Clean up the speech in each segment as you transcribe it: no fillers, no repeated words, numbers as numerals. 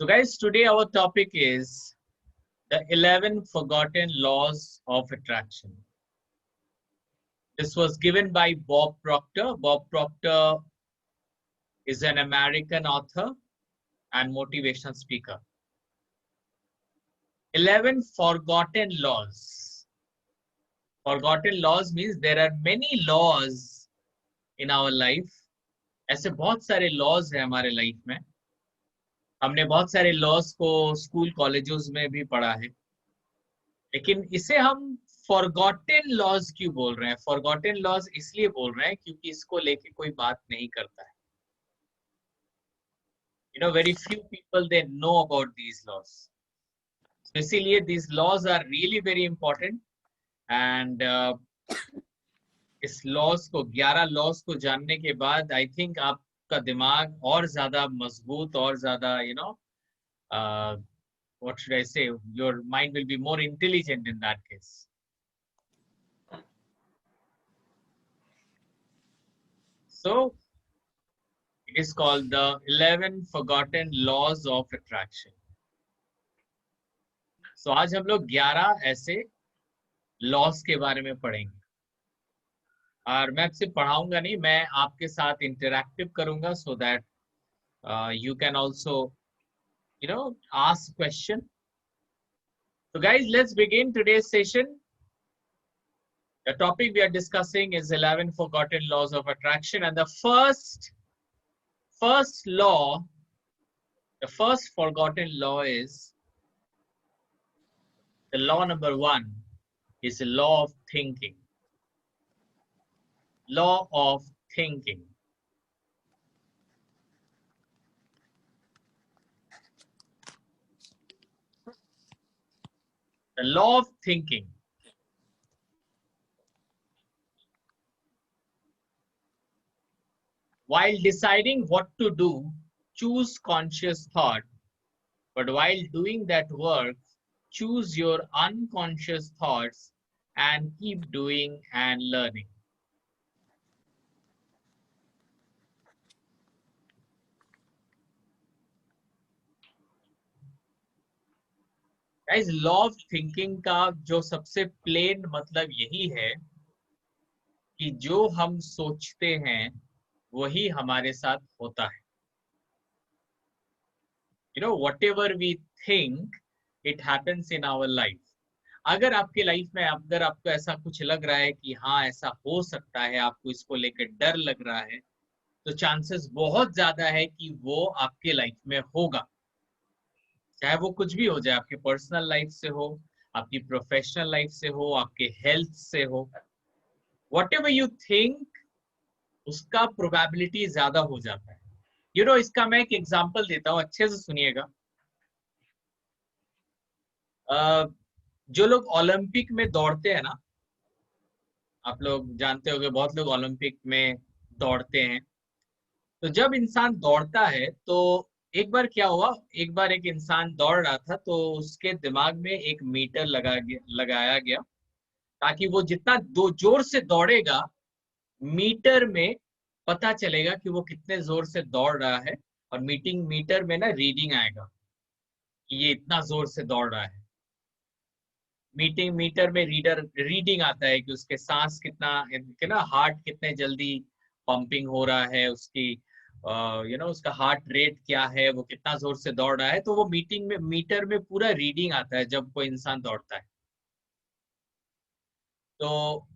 So guys, today our topic is the 11 forgotten laws of attraction. This was given by Bob Proctor. Bob Proctor is an American author and motivational speaker. 11 forgotten laws. Forgotten laws means there are many laws in our life. ऐसे बहुत सारे laws हैं हमारे life में. हमने बहुत सारे laws को स्कूल कॉलेजेस में भी पढ़ा है, लेकिन इसे हम फॉरगॉटन लॉज क्यों बोल रहे हैं? फॉरगॉटन लॉज इसलिए बोल रहे हैं क्योंकि इसको लेके कोई बात नहीं करता है. Very few people they know about these laws. So इसीलिए these laws are really very important and इस laws को 11 laws को जानने के बाद I think आपका दिमाग और ज्यादा मजबूत और ज्यादा what should I say, your mind will be more intelligent in that case. So it is called the 11 forgotten laws of attraction. So आज हम लोग 11 ऐसे laws के बारे में पढ़ेंगे और मैं आपसे पढ़ाऊंगा नहीं, मैं आपके साथ इंटरैक्टिव करूंगा so that you can also ask question. So guys, let's begin today's session. The topic we are discussing is 11 forgotten laws of attraction, and the first law, the first forgotten law is the law number 1 is the law of thinking. Law of thinking. The law of thinking. While deciding what to do, choose conscious thought. But while doing that work, choose your unconscious thoughts and keep doing and learning. Guys, law of thinking का जो सबसे plain मतलब यही है कि जो हम सोचते हैं वही हमारे साथ होता है. Whatever we think, it happens in our life. अगर आपके लाइफ में अगर आपको ऐसा कुछ लग रहा है कि हाँ ऐसा हो सकता है, आपको इसको लेकर डर लग रहा है, तो चांसेस बहुत ज्यादा है कि वो आपके लाइफ में होगा. चाहे वो कुछ भी हो जाए, आपके पर्सनल लाइफ से हो, आपकी प्रोफेशनल लाइफ से हो, आपके हेल्थ से हो. Whatever you think, उसका प्रोबेबिलिटी ज्यादा हो जाता है. इसका मैं एक एग्जांपल देता हूँ, अच्छे से सुनिएगा. जो लोग ओलंपिक में दौड़ते हैं ना, आप लोग जानते होंगे बहुत लोग ओलंपिक में दौड़ते हैं. तो जब इंसान दौड़ता है तो एक बार क्या हुआ, एक बार एक इंसान दौड़ रहा था तो उसके दिमाग में एक मीटर लगाया गया ताकि वो जितना जोर से दौड़ेगा, मीटर में पता चलेगा कि वो कितने जोर से दौड़ रहा है, और मीटर में ना रीडिंग आएगा कि ये इतना जोर से दौड़ रहा है. मीटर में रीडिंग आता है कि उसके सांस कितना हार्ट कितने जल्दी पंपिंग हो रहा है, उसकी उसका हार्ट रेट क्या है, वो कितना जोर से दौड़ रहा है. तो वो मीटर में पूरा रीडिंग आता है जब कोई इंसान दौड़ता है. तो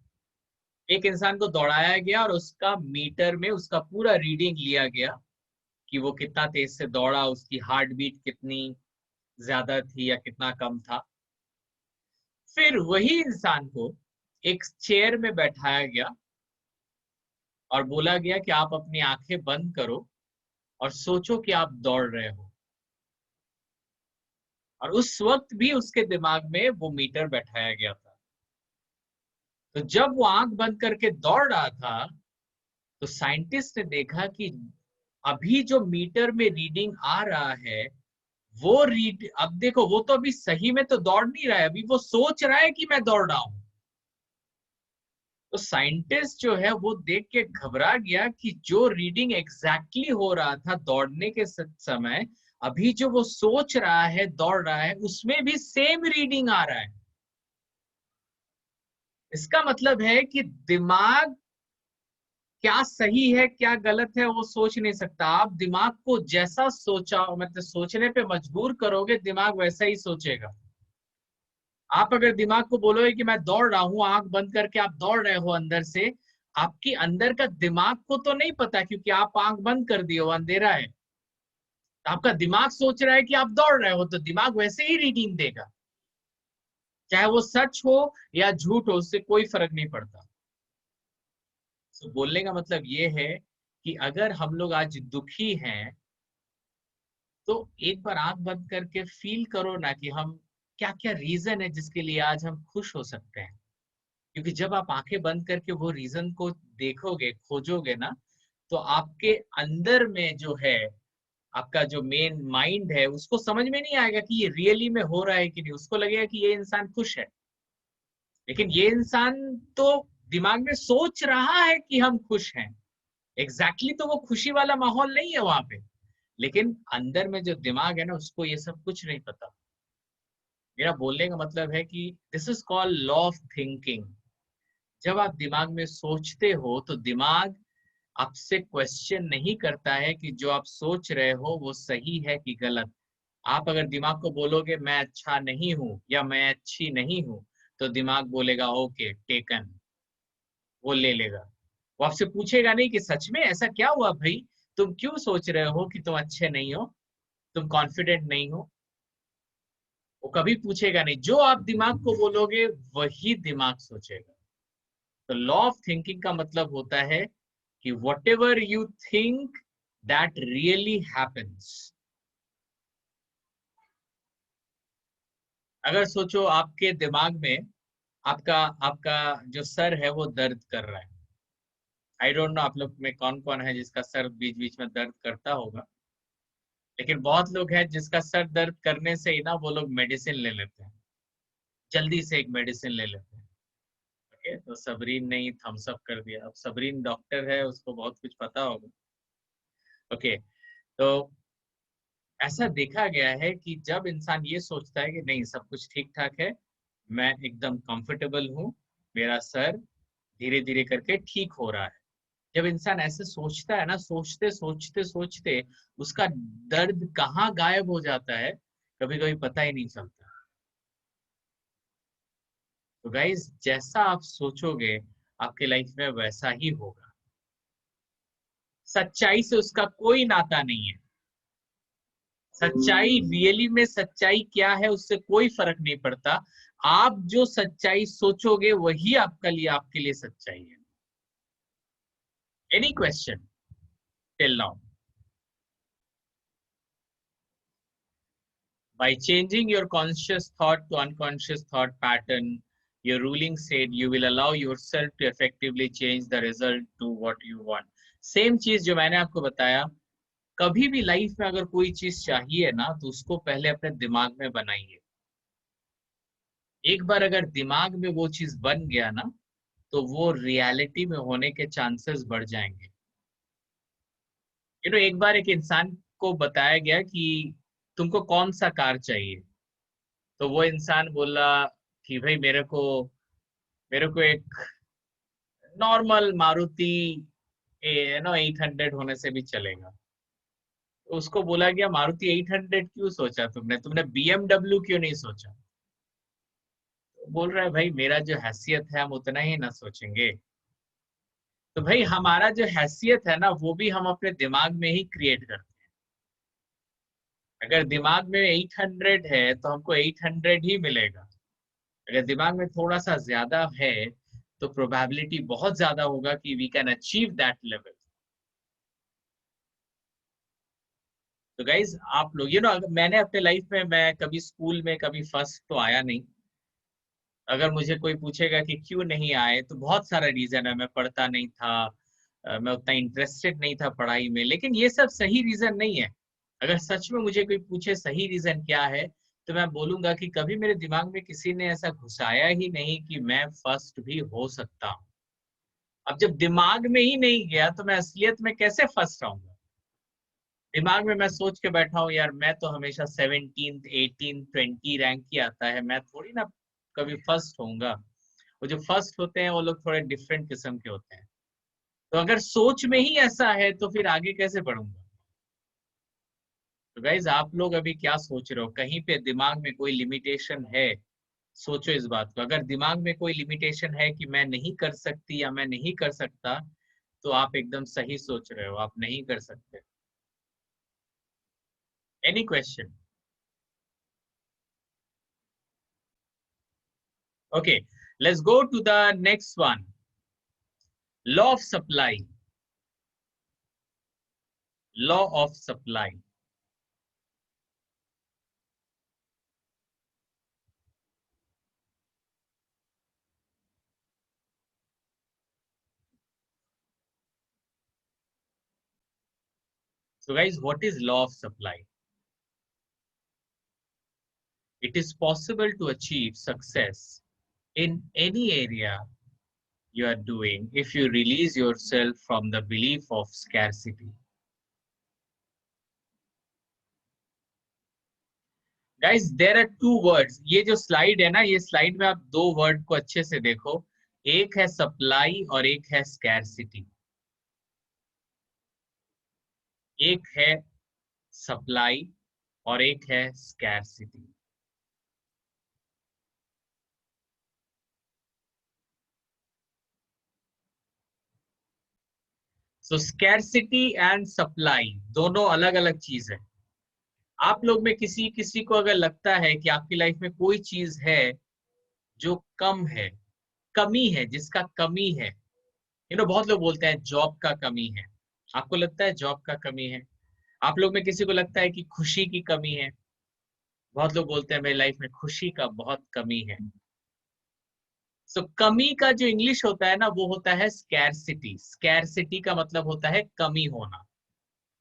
एक इंसान को दौड़ाया गया और उसका मीटर में उसका पूरा रीडिंग लिया गया कि वो कितना तेज से दौड़ा, उसकी हार्ट बीट कितनी ज्यादा थी या कितना कम था. फिर वही इंसान को एक चेयर में बैठाया गया और बोला गया कि आप अपनी आंखें बंद करो और सोचो कि आप दौड़ रहे हो. और उस वक्त भी उसके दिमाग में वो मीटर बैठाया गया था. तो जब वो आंख बंद करके दौड़ रहा था तो साइंटिस्ट ने देखा कि अभी जो मीटर में रीडिंग आ रहा है वो अब देखो, वो तो अभी सही में तो दौड़ नहीं रहा है, अभी वो सोच रहा है कि मैं दौड़ रहा हूं. तो साइंटिस्ट जो है वो देख के घबरा गया कि जो रीडिंग एग्जैक्टली हो रहा था दौड़ने के समय, अभी जो वो सोच रहा है, दौड़ रहा है, उसमें भी सेम रीडिंग आ रहा है। इसका मतलब है कि दिमाग क्या सही है क्या गलत है वो सोच नहीं सकता। आप दिमाग को जैसा सोचा, मतलब सोचने पे मजबूर करोगे, दिमाग वैसा ही सोचेगा। आप अगर दिमाग को बोलोगे कि मैं दौड़ रहा हूं, आंख बंद करके आप दौड़ रहे हो अंदर से, आपकी अंदर का दिमाग को तो नहीं पता, क्योंकि आप आंख बंद कर दिए हो, अंधेरा है। आपका दिमाग सोच रहा है कि आप दौड़ रहे हो, तो दिमाग वैसे ही रीडिंग देगा, चाहे वो सच हो या झूठ हो, उससे कोई फर्क नहीं पड़ता। तो बोलने का मतलब ये है कि अगर हम लोग आज दुखी हैं, तो एक बार आंख बंद करके फील करो ना कि हम क्या क्या रीजन है जिसके लिए आज हम खुश हो सकते हैं। क्योंकि जब आप आंखें बंद करके वो रीजन को देखोगे, खोजोगे ना, तो आपके अंदर में जो है, आपका जो मेन माइंड है, उसको समझ में नहीं आएगा कि ये रियली में हो रहा है कि नहीं। उसको लगेगा कि ये इंसान खुश है, लेकिन ये इंसान तो दिमाग में सोच रहा है कि हम खुश हैं। एग्जैक्टली तो वो खुशी वाला माहौल नहीं है वहां पे, लेकिन अंदर में जो दिमाग है ना, उसको ये सब कुछ नहीं पता। मेरा बोलने का मतलब है कि this is called law of thinking. जब आप दिमाग में सोचते हो, तो दिमाग आपसे क्वेश्चन नहीं करता है कि जो आप सोच रहे हो वो सही है कि गलत। आप अगर दिमाग को बोलोगे मैं अच्छा नहीं हूं या मैं अच्छी नहीं हूं, तो दिमाग बोलेगा ओके टेकन, वो ले लेगा। वो आपसे पूछेगा नहीं कि सच में ऐसा क्या हुआ भाई, तुम क्यों सोच रहे हो कि तुम अच्छे नहीं हो, तुम कॉन्फिडेंट नहीं हो। वो कभी पूछेगा नहीं। जो आप दिमाग को बोलोगे वही दिमाग सोचेगा। तो लॉ ऑफ थिंकिंग का मतलब होता है कि what ever you think that really happens. अगर सोचो आपके दिमाग में आपका आपका जो सर है वो दर्द कर रहा है। आई डोंट नो आप लोग में कौन कौन है जिसका सर बीच बीच में दर्द करता होगा, लेकिन बहुत लोग हैं जिसका सर दर्द करने से ही ना वो लोग मेडिसिन ले लेते हैं, जल्दी से एक मेडिसिन ले लेते हैं। ओके, तो सबरीन ने ही थम्स अप कर दिया। अब सबरीन डॉक्टर है, उसको बहुत कुछ पता होगा। ओके, तो ऐसा देखा गया है कि जब इंसान ये सोचता है कि नहीं सब कुछ ठीक ठाक है, मैं एकदम कंफर्टेबल हूँ, मेरा सर धीरे धीरे करके ठीक हो रहा है। जब इंसान ऐसे सोचता है ना, सोचते सोचते सोचते उसका दर्द कहाँ गायब हो जाता है, कभी कभी पता ही नहीं चलता। तो गाइज, जैसा आप सोचोगे आपके लाइफ में वैसा ही होगा। सच्चाई से उसका कोई नाता नहीं है। सच्चाई रियली में सच्चाई क्या है उससे कोई फर्क नहीं पड़ता। आप जो सच्चाई सोचोगे वही आपके लिए सच्चाई है। Any question till now? By changing your conscious thought to unconscious thought pattern, your ruling said you will allow yourself to effectively change the result to what you want. Same चीज जो मैंने आपको बताया, कभी भी लाइफ में अगर कोई चीज चाहिए ना, तो उसको पहले अपने दिमाग में बनाइए। एक बार अगर दिमाग में वो चीज बन गया ना, तो वो रियलिटी में होने के चांसेस बढ़ जाएंगे। एक बार एक इंसान को बताया गया कि तुमको कौन सा कार चाहिए, तो वो इंसान बोला कि भाई मेरे को एक नॉर्मल मारुति 800 होने से भी चलेगा। तो उसको बोला गया मारुति 800 क्यों सोचा तुमने, बीएमडब्ल्यू क्यों नहीं सोचा? तो बोल रहा है भाई मेरा जो हैसियत है हम उतना ही ना सोचेंगे। तो भाई हमारा जो हैसियत है ना, वो भी हम अपने दिमाग में ही क्रिएट करते हैं। अगर दिमाग में 800 है तो हमको 800 ही मिलेगा। अगर दिमाग में थोड़ा सा ज्यादा है, तो प्रोबेबिलिटी बहुत ज्यादा होगा कि we can achieve that level. तो गाइज आप लोग मैंने अपने लाइफ में, मैं कभी स्कूल में कभी फर्स्ट तो आया नहीं। अगर मुझे कोई पूछेगा कि क्यों नहीं आए, तो बहुत सारा रीजन है। मैं पढ़ता नहीं था, मैं उतना इंटरेस्टेड नहीं था पढ़ाई में, लेकिन ये सब सही रीजन नहीं है। अगर सच में मुझे कोई पूछे सही रीजन क्या है, तो मैं बोलूंगा कि कभी मेरे दिमाग में किसी ने ऐसा घुसाया ही नहीं कि मैं फर्स्ट भी हो सकता हूँ। अब जब दिमाग में ही नहीं गया, तो मैं असलियत में कैसे फर्स्ट आऊंगा? दिमाग में मैं सोच के बैठा हूँ यार, मैं तो हमेशा 17th 18 20 रैंक ही आता है, मैं थोड़ी ना कभी फर्स्ट होऊंगा। वो जो फर्स्ट होते हैं वो लोग थोड़े डिफरेंट किस्म के होते हैं। तो अगर सोच में ही ऐसा है तो फिर आगे कैसे बढ़ूंगा? तो गाइज आप लोग अभी क्या सोच रहे हो? कहीं पे दिमाग में कोई लिमिटेशन है? सोचो इस बात को। अगर दिमाग में कोई लिमिटेशन है कि मैं नहीं कर सकती या मैं नहीं कर सकता, तो आप एकदम सही सोच रहे हो, आप नहीं कर सकते। Any question? Okay, let's go to the next one. Law of supply. Law of supply. So guys, what is law of supply? It is possible to achieve success in any area you are doing if you release yourself from the belief of scarcity. Guys, there are two words. ये जो slide है ना, ये slide में आप दो word को अच्छे से देखो। एक है सप्लाई और एक है स्कैरसिटी। एक है सप्लाई और एक है scarcity. So scarcity and supply दोनों अलग अलग चीज है। आप लोग में किसी किसी को अगर लगता है कि आपकी लाइफ में कोई चीज है जो कम है, कमी है, जिसका कमी है, बहुत लोग बोलते हैं जॉब का कमी है। आपको लगता है जॉब का कमी है? आप लोग में किसी को लगता है कि खुशी की कमी है? बहुत लोग बोलते हैं मेरी लाइफ में खुशी का बहुत कमी है। सो कमी का जो इंग्लिश होता है ना, वो होता है स्कैरसिटी। स्कैरसिटी का मतलब होता है कमी होना।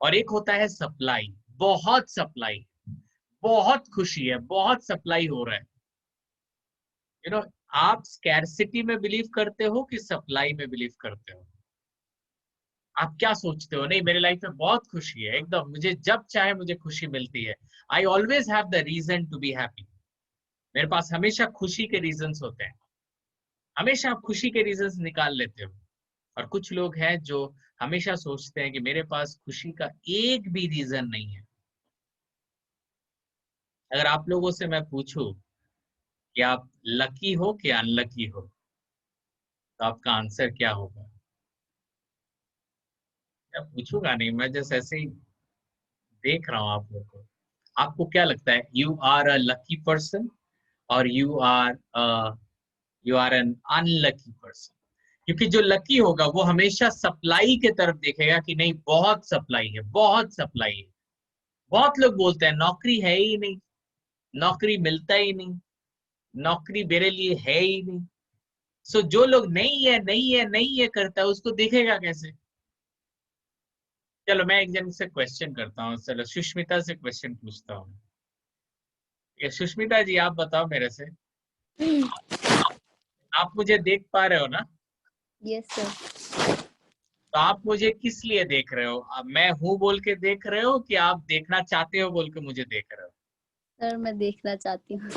और एक होता है सप्लाई, बहुत सप्लाई, बहुत खुशी है, बहुत सप्लाई हो रहा है। यू नो आप स्कैरसिटी में बिलीव करते हो कि सप्लाई में बिलीव करते हो? आप क्या सोचते हो? नहीं, मेरी लाइफ में बहुत खुशी है, एकदम मुझे जब चाहे मुझे खुशी मिलती है। I always have the reason to be happy. मेरे पास हमेशा खुशी के रीजंस होते हैं। हमेशा आप खुशी के रीजंस निकाल लेते हो। और कुछ लोग हैं जो हमेशा सोचते हैं कि मेरे पास खुशी का एक भी रीजन नहीं है। अगर आप लोगों से मैं पूछूं कि आप लकी हो कि अनलकी हो, तो आपका आंसर क्या होगा? मैं पूछूंगा नहीं, मैं जस्ट ऐसे ही देख रहा हूँ आप लोग को। आपको क्या लगता है, you are a lucky person और you are an unlucky person? क्योंकि जो लकी होगा वो हमेशा सप्लाई के तरफ देखेगा कि नहीं बहुत सप्लाई है, बहुत सप्लाई है। बहुत लोग बोलते हैं नौकरी है ही नहीं, नौकरी मिलता ही नहीं, नौकरी मेरे लिए है ही नहीं। सो जो लोग नहीं है नहीं है नहीं है करता है, उसको देखेगा कैसे? चलो मैं एक जन से क्वेश्चन करता हूँ, चलो सुष्मिता से क्वेश्चन पूछता हूँ। ये सुष्मिता जी, आप बताओ मेरे से, आप मुझे देख पा रहे हो ना? Yes sir. तो आप मुझे किस लिए देख रहे हो? मैं हूं बोल के देख रहे हो कि आप देखना चाहते हो बोल के मुझे देख रहे हो? सर मैं देखना चाहती हूँ।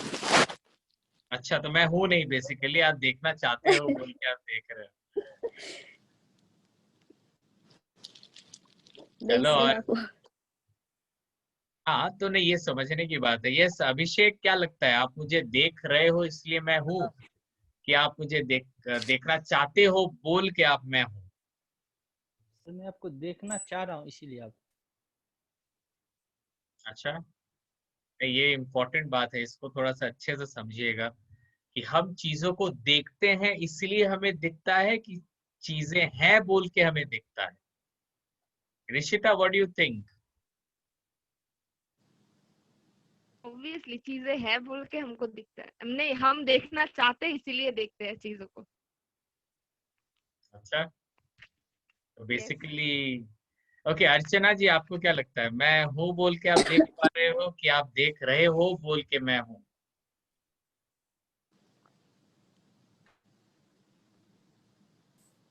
अच्छा, तो मैं हूं नहीं, बेसिकली आप देखना चाहते हो बोल के आप देख रहे हो। नहीं चलो सर और, आप। हाँ तो नहीं, ये समझने की बात है। यस अभिषेक, क्या लगता है, आप मुझे देख रहे हो इसलिए मैं हूँ, कि आप मुझे देखना चाहते हो बोल के आप मैं हूँ? सर मैं आपको देखना चाह रहा हूँ इसीलिए आप। अच्छा, ये इम्पोर्टेंट बात है, इसको थोड़ा सा अच्छे से समझिएगा कि हम चीजों को देखते हैं इसलिए हमें दिखता है, कि चीजें हैं बोल के हमें दिखता है? Rishita, what do you think? Obviously चीजें हैं बोल के हमको दिखता है, नहीं हम देखना चाहते हैं इसीलिए देखते हैं चीजों को। अच्छा, तो yes. Basically okay. Archana ji, आपको क्या लगता है, मैं हूं बोल के आप देख पा रहे हो कि आप देख रहे हो बोल के मैं हूं?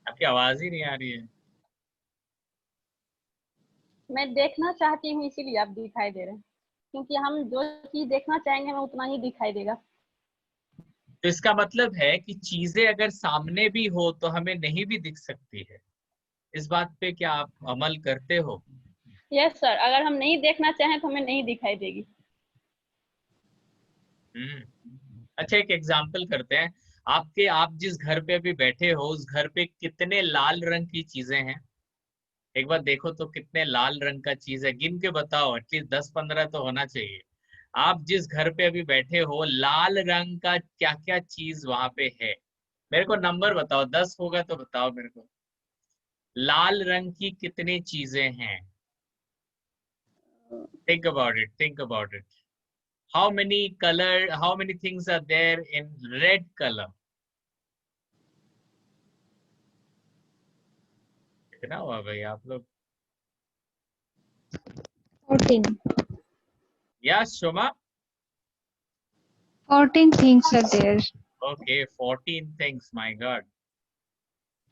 आपकी आवाज ही नहीं आ रही है। मैं देखना चाहती हूँ इसीलिए आप दिखाई दे रहे हैं, क्योंकि हम जो चीज देखना चाहेंगे हमें उतना ही दिखाई देगा। तो इसका मतलब है कि चीजें अगर सामने भी हो तो हमें नहीं भी दिख सकती है। इस बात पे क्या आप अमल करते हो? यस सर, अगर हम नहीं देखना चाहें तो हमें नहीं दिखाई देगी। अच्छा, एक एग्जाम्पल करते हैं। आप जिस घर पे अभी बैठे हो उस घर पे कितने लाल रंग की चीजें हैं? एक बार देखो तो कितने लाल रंग का चीज है, गिन के बताओ, एटलीस्ट 10-15 तो होना चाहिए। आप जिस घर पे अभी बैठे हो लाल रंग का क्या क्या चीज वहां पे है? मेरे को नंबर बताओ, 10 होगा तो बताओ मेरे को। लाल रंग की कितनी चीजें हैं? Think about it, think about it. how many things are there in red color? कितना हुआ भाई आप लोग? 14 या शोमा? 14 things are there. Okay, 14 things, my god.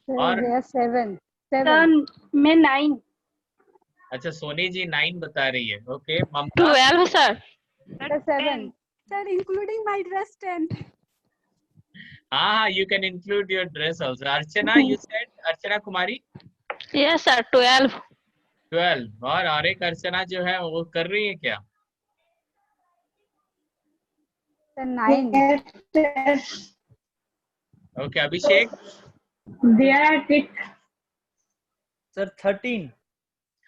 Sir, और there are 7 मैं 9। अच्छा, सोनी जी 9 बता रही है। Okay, Mamata? 12 sir. Sir, 7 Sir, including my dress 10. हाँ, you can include your dress also. Archana, you said, Archana Kumari? Yes sir, 12। 12। और एक अर्चना जो है वो कर रही है क्या? Sir, 9 okay, Abhishek? There are 6। Sir 13।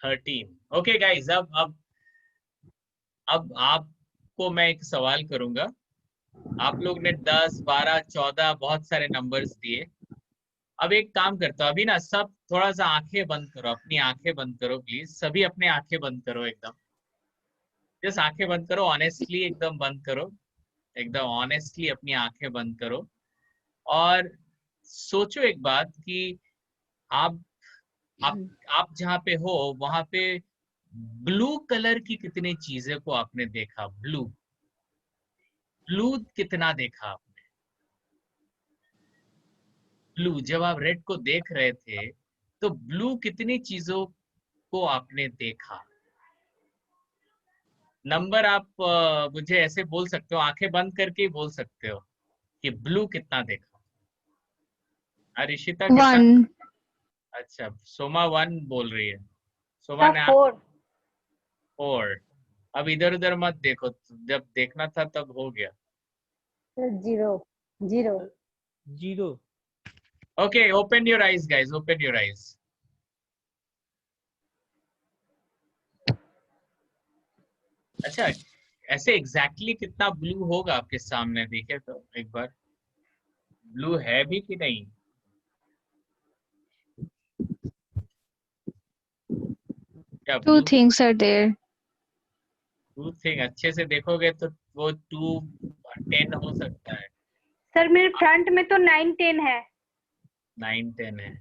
13। Okay guys, अब आपको मैं एक सवाल करूंगा। आप लोग ने 10, 12, 14 बहुत सारे नंबर्स दिए। अब एक काम करता हूं, अभी ना सब थोड़ा सा आंखें बंद करो, अपनी आंखें बंद करो प्लीज, सभी अपने आंखें बंद करो एकदम। जस्ट आंखें बंद करो, ऑनेस्टली एकदम बंद करो, एकदम ऑनेस्टली अपनी आंखें बंद करो। और सोचो एक बात कि आप आप जहाँ पे हो वहां पे ब्लू कलर की कितनी चीजें को आपने देखा? ब्लू ब्लू कितना देखा आपने? ब्लू, जब आप रेड को देख रहे थे तो ब्लू कितनी चीजों को आपने देखा? नंबर आप मुझे ऐसे बोल सकते हो, आंखें बंद करके ही बोल सकते हो कि ब्लू कितना देखा। रिशिता कितना? 1. अच्छा, सोमा 1 बोल रही है। सोमा ने 4। 4। अब इधर उधर मत देखो, जब देखना था तब हो गया। Sir, 0 0। Okay, open your eyes guys, open your eyes. अच्छा, ऐसे एग्जैक्टली कितना ब्लू होगा आपके सामने? देखे तो एक बार, ब्लू है भी कि नहीं? क्या 2 blue? things are there. 2 thing अच्छे से देखोगे तो वो 2, 10 हो सकता है। सर मेरे फ्रंट में तो 9, 10 है, 9, 10 है।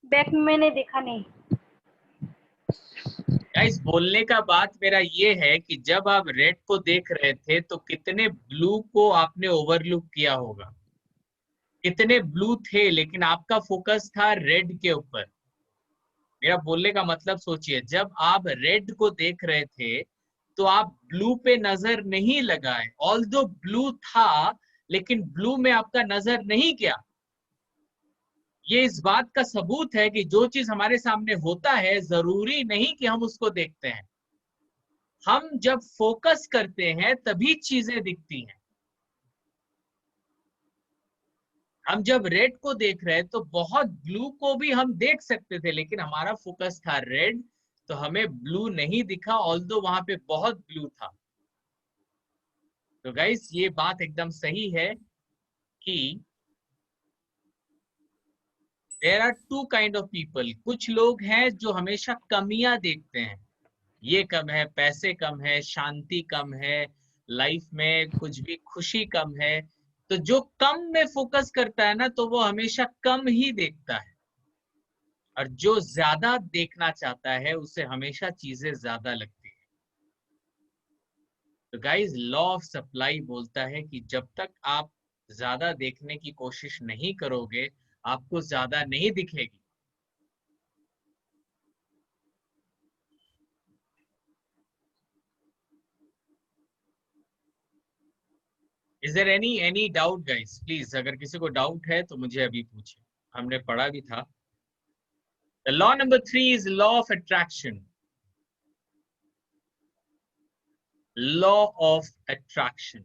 बैक में मैंने देखा नहीं। गाइस, बोलने का बात मेरा ये है कि जब आप रेड को देख रहे थे तो कितने ब्लू को आपने ओवरलुक किया होगा? कितने ब्लू थे, लेकिन आपका फोकस था रेड के ऊपर। मेरा बोलने का मतलब सोचिए, जब आप रेड को देख रहे थे तो आप ब्लू पे नजर नहीं लगाए, ऑल्दो ब्लू था लेकिन ब्लू में आपका नजर नहीं गया। ये इस बात का सबूत है कि जो चीज हमारे सामने होता है जरूरी नहीं कि हम उसको देखते हैं। हम जब फोकस करते हैं तभी चीजें दिखती हैं। हम जब रेड को देख रहे हैं तो बहुत ब्लू को भी हम देख सकते थे, लेकिन हमारा फोकस था रेड, तो हमें ब्लू नहीं दिखा, ऑल्दो वहां पे बहुत ब्लू था। तो गाइस, ये बात एकदम सही है कि there are 2 kind of people. कुछ लोग हैं जो हमेशा कमियां देखते हैं, ये कम है, पैसे कम है, शांति कम है, लाइफ में कुछ भी खुशी कम है। तो जो कम में फोकस करता है ना, तो वो हमेशा कम ही देखता है। और जो ज्यादा देखना चाहता है उसे हमेशा चीजें ज्यादा लगती है। तो गाइस, लॉ ऑफ सप्लाई बोलता है कि जब तक आप ज्यादा देखने की कोशिश नहीं करोगे आपको ज्यादा नहीं दिखेगी। Is there any doubt guys? Please, अगर किसी को डाउट है तो मुझे अभी पूछे, हमने पढ़ा भी था। The law number 3 is law of attraction. Law of attraction.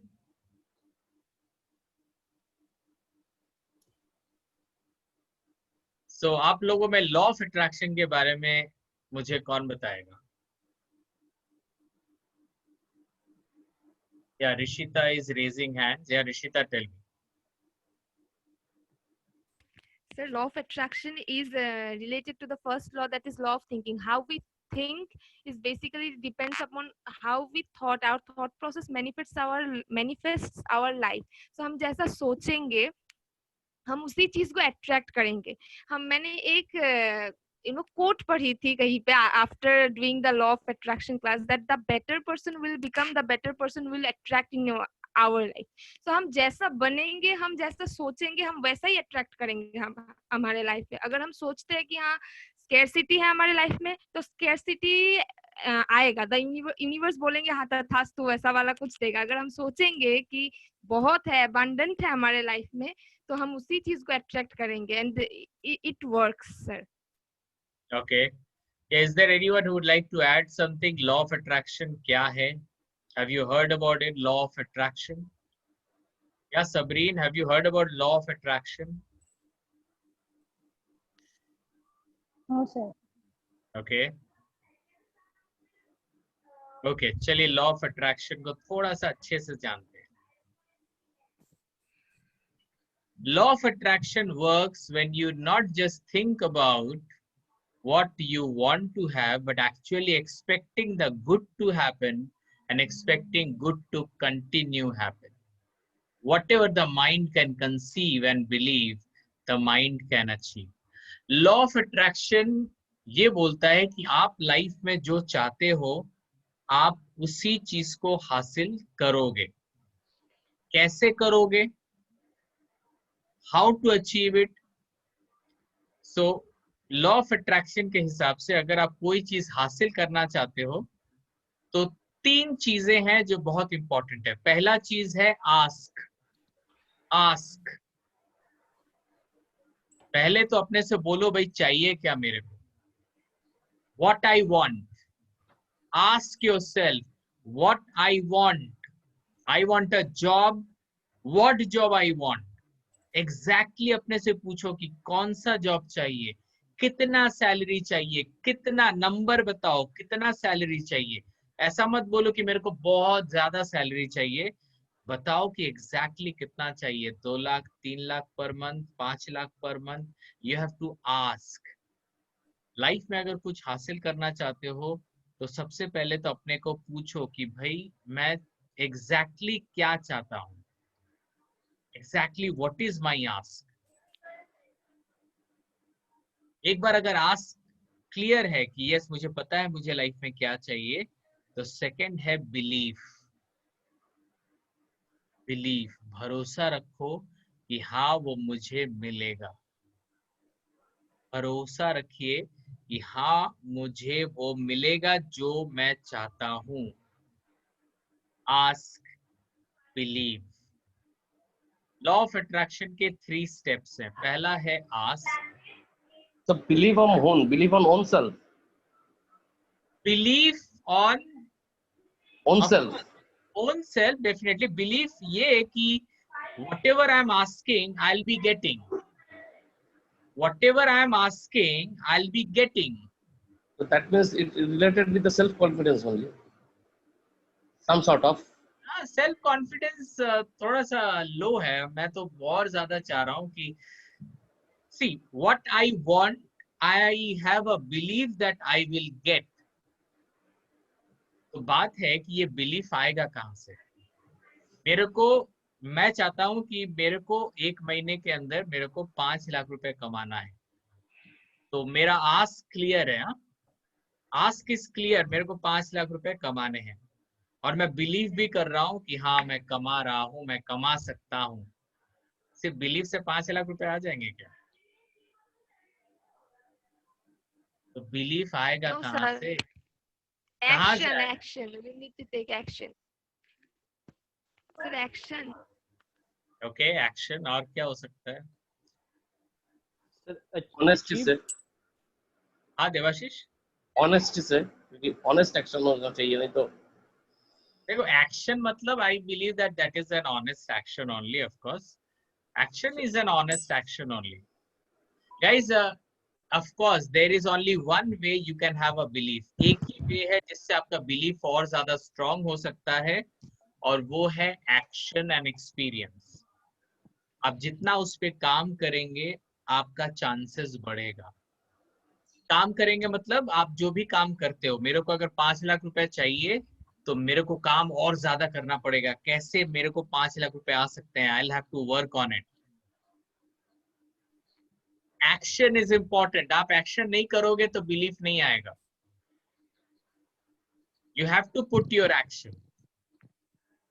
So आप लोगों में लॉ ऑफ अट्रैक्शन के बारे में मुझे कौन बताएगा? Yeah, Rishita is raising hands. Yeah, Rishita, tell me. Sir, law of attraction is related to the first law, that is law of thinking. How we think is basically depends upon how we thought. Our thought process manifests our life. So हम जैसा सोचेंगे हम उसी चीज को attract करेंगे। मैंने एक कोट पढ़ी थी कहीं पे after doing the law of attraction class, that the better person will become the better person will attract in our life. तो हम जैसा बनेंगे, हम जैसा सोचेंगे, हम वैसा ही अट्रैक्ट करेंगे हम हमारे लाइफ में। अगर हम सोचते हैं कि हाँ स्केर्सिटी है हमारे लाइफ में, तो स्केर्सिटी आएगा, द यूनिवर्स बोलेंगे हाँ तथास्तु वैसा वाला कुछ देगा। अगर हम सोचेंगे कि बहुत है, अबंडेंट है हमारे लाइफ में, तो हम उसी चीज को अट्रैक्ट करेंगे and it works sir. Okay. Is there anyone who would like to add something? Law of attraction क्या है? Have you heard about it? Law of attraction. Yeah, Sabreen, have you heard about law of attraction? No sir. Okay. Okay, चलिए law of attraction को थोड़ा सा अच्छे से जानते हैं। Law of attraction works when you not just think about what you want to have, but actually expecting the good to happen and expecting good to continue happen. Whatever the mind can conceive and believe, the mind can achieve. Law of attraction ये बोलता है कि आप life में जो चाहते हो आप उसी चीज को हासिल करोगे। कैसे करोगे? How to achieve it? So law of attraction के हिसाब से अगर आप कोई चीज हासिल करना चाहते हो तो 3 चीजें हैं जो बहुत इंपॉर्टेंट है। पहला चीज है आस्क। आस्क, पहले तो अपने से बोलो भाई चाहिए क्या मेरे को? What I want. Ask yourself what I want. I want a job, what job I want. Exactly अपने से पूछो कि कौन सा जॉब चाहिए, कितना सैलरी चाहिए, कितना नंबर बताओ, कितना सैलरी चाहिए। ऐसा मत बोलो कि मेरे को बहुत ज्यादा सैलरी चाहिए, बताओ कि एग्जैक्टली कितना चाहिए। 2 lakh, 3 lakh per month, 5 lakh per month. You have to ask. Life में अगर कुछ हासिल करना चाहते हो तो सबसे पहले तो अपने को पूछो कि भाई मैं एग्जैक्टली क्या चाहता हूं, exactly what is my ask. एक बार अगर आस्क क्लियर है कि यस मुझे पता है मुझे लाइफ में क्या चाहिए, तो सेकंड है बिलीफ। बिलीफ, भरोसा रखो कि हाँ वो मुझे मिलेगा। भरोसा रखिए कि हाँ मुझे वो मिलेगा जो मैं चाहता हूं। Ask, believe. Law of attraction के 3 स्टेप्स हैं। पहला है ask. So believe on oneself. Belief on Oneself. own self, definitely. Belief ये कि whatever I am asking, I'll be getting. Whatever I am asking, I'll be getting. So that means it is related with the self-confidence only. Some sort of. Self confidence थोड़ा सा लो है। मैं तो और ज्यादा चाह रहा हूँ कि see what I want, I have a belief that I will get. तो बात है कि ये बिलीफ आएगा कहां से? मेरे को, मैं चाहता हूं कि मेरे को 1 महीने के अंदर मेरे को 5 लाख रुपए कमाना है। तो मेरा आस्क क्लियर है। आस्क इज क्लियर, मेरे को 5 लाख रुपए कमाने हैं और मैं बिलीव भी कर रहा हूं कि हाँ मैं कमा रहा हूं, मैं कमा सकता हूं। सिर्फ बिलीव से 5 लाख रुपए आ जाएंगे क्या? तो बिलीफ आएगा No, कहां sir. से? कहां से Action, आएगा? action. We need to take action. Sir, action. Okay action, और क्या हो सकता है? सर ऑनेस्टी achieve से, हाँ देवाशीष, ऑनेस्टी से, क्योंकि ऑनेस्ट एक्शन होना चाहिए, नहीं तो देखो एक्शन मतलब I believe that that is an honest action only, of course action is an honest action only, guys. Of course there is only one way you can have a belief, एक ही वे है जिससे आपका belief और ज्यादा strong हो सकता है, और वो है एक्शन एंड एक्सपीरियंस। आप जितना उस पे काम करेंगे आपका चांसेस बढ़ेगा। काम करेंगे मतलब आप जो भी काम करते हो, मेरे को अगर 5 लाख रुपए चाहिए तो मेरे को काम और ज्यादा करना पड़ेगा, कैसे मेरे को 5 लाख रुपए आ सकते हैं, I will have to work on it. Action is important, आप एक्शन नहीं करोगे तो बिलीफ नहीं आएगा। You have to put your action.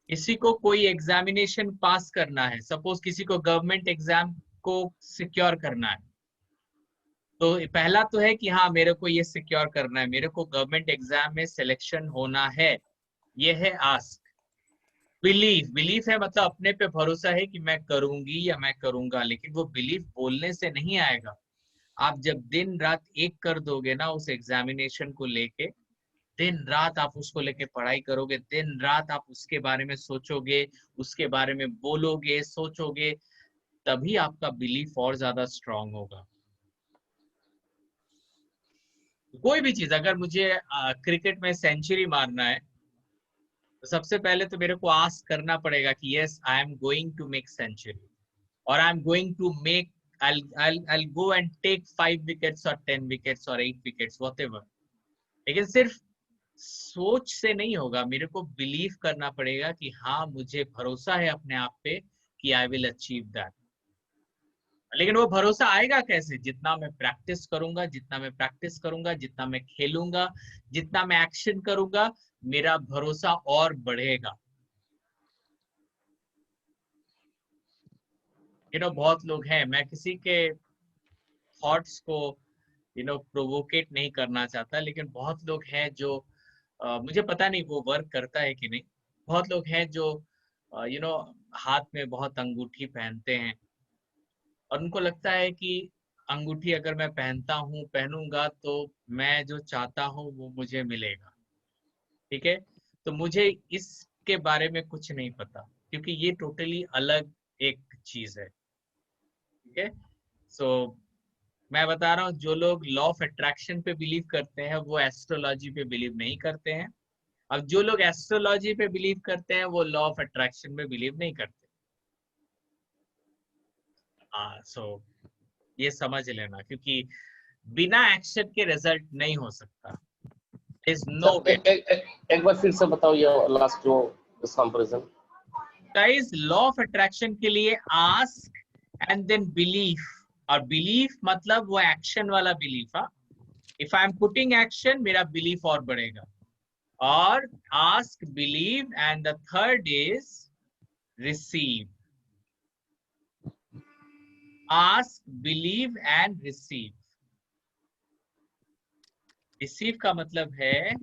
किसी को कोई एग्जामिनेशन पास करना है, सपोज किसी को गवर्नमेंट एग्जाम को सिक्योर करना है, तो पहला तो है कि हाँ मेरे को ये सिक्योर करना है, मेरे को गवर्नमेंट एग्जाम में सिलेक्शन होना है, ये है आस्क। बिलीफ, बिलीफ है मतलब अपने पे भरोसा है कि मैं करूंगी या मैं करूंगा, लेकिन वो बिलीफ बोलने से नहीं आएगा। आप जब दिन रात एक कर दोगे ना उस एग्जामिनेशन को लेके, दिन रात आप उसको लेके पढ़ाई करोगे, दिन रात आप उसके बारे में सोचोगे, उसके बारे में बोलोगे, सोचोगे, तभी आपका बिलीफ और ज्यादा स्ट्रांग होगा। कोई भी चीज, अगर मुझे क्रिकेट में सेंचुरी मारना है तो सबसे पहले तो मेरे को आस्क करना पड़ेगा कि yes I am going to make century, और I am going to make, I'll go and take 5 wickets or 10 wickets or 8 wickets, whatever. लेकिन सिर्फ सोच से नहीं होगा, मेरे को बिलीव करना पड़ेगा कि हाँ मुझे भरोसा है अपने आप पे कि आई विल अचीव दैट। लेकिन वो भरोसा आएगा कैसे? जितना मैं प्रैक्टिस करूंगा, जितना मैं प्रैक्टिस करूंगा, जितना मैं खेलूंगा, जितना मैं एक्शन करूंगा, मेरा भरोसा और बढ़ेगा। बहुत लोग हैं, मैं किसी के थॉट्स को प्रोवोकेट नहीं करना चाहता, लेकिन बहुत लोग हैं जो मुझे पता नहीं वो वर्क करता है कि नहीं। बहुत लोग हैं जो हाथ में बहुत अंगूठी पहनते हैं, और उनको लगता है कि अंगूठी अगर मैं पहनूंगा तो मैं जो चाहता हूँ वो मुझे मिलेगा। ठीक है, तो मुझे इसके बारे में कुछ नहीं पता, क्योंकि ये टोटली अलग एक चीज है। ठीक है, सो मैं बता रहा हूँ, जो लोग लॉ ऑफ अट्रैक्शन पे बिलीव करते हैं वो एस्ट्रोलॉजी पे बिलीव नहीं करते हैं, अब जो लोग एस्ट्रोलॉजी पे बिलीव करते हैं वो लॉ ऑफ अट्रैक्शन में बिलीव नहीं करते। सो ये समझ लेना, क्योंकि बिना एक्शन के रिजल्ट नहीं हो सकता। इज नो वे। एक बार फिर से बताओ ये लास्ट जो comparison. Guys, law of attraction के लिए आस्क एंड देन बिलीफ, और बिलीफ मतलब वो एक्शन वाला belief. If I am putting action, मेरा बिलीफ और बढ़ेगा। और ask, believe, and the third is receive. Ask, believe and receive. Receive का मतलब है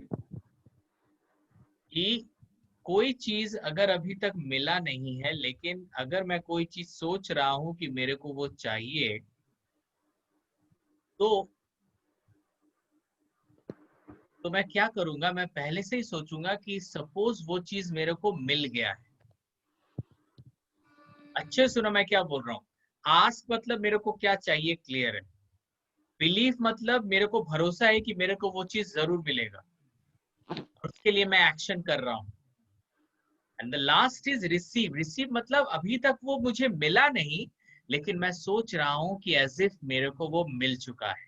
कि कोई चीज अगर अभी तक मिला नहीं है, लेकिन अगर मैं कोई चीज सोच रहा हूं कि मेरे को वो चाहिए, तो मैं क्या करूंगा, मैं पहले से ही सोचूंगा कि सपोज वो चीज मेरे को मिल गया है। अच्छे सुनो मैं क्या बोल रहा हूँ। आस्क मतलब मेरे को क्या चाहिए, क्लियर है। बिलीफ मतलब मेरे को भरोसा है कि मेरे को वो चीज जरूर मिलेगा, और उसके लिए मैं एक्शन कर रहा हूँ। And the last is receive. Receive मतलब अभी तक वो मुझे मिला नहीं, लेकिन मैं सोच रहा हूं कि एज इफ मेरे को वो मिल चुका है।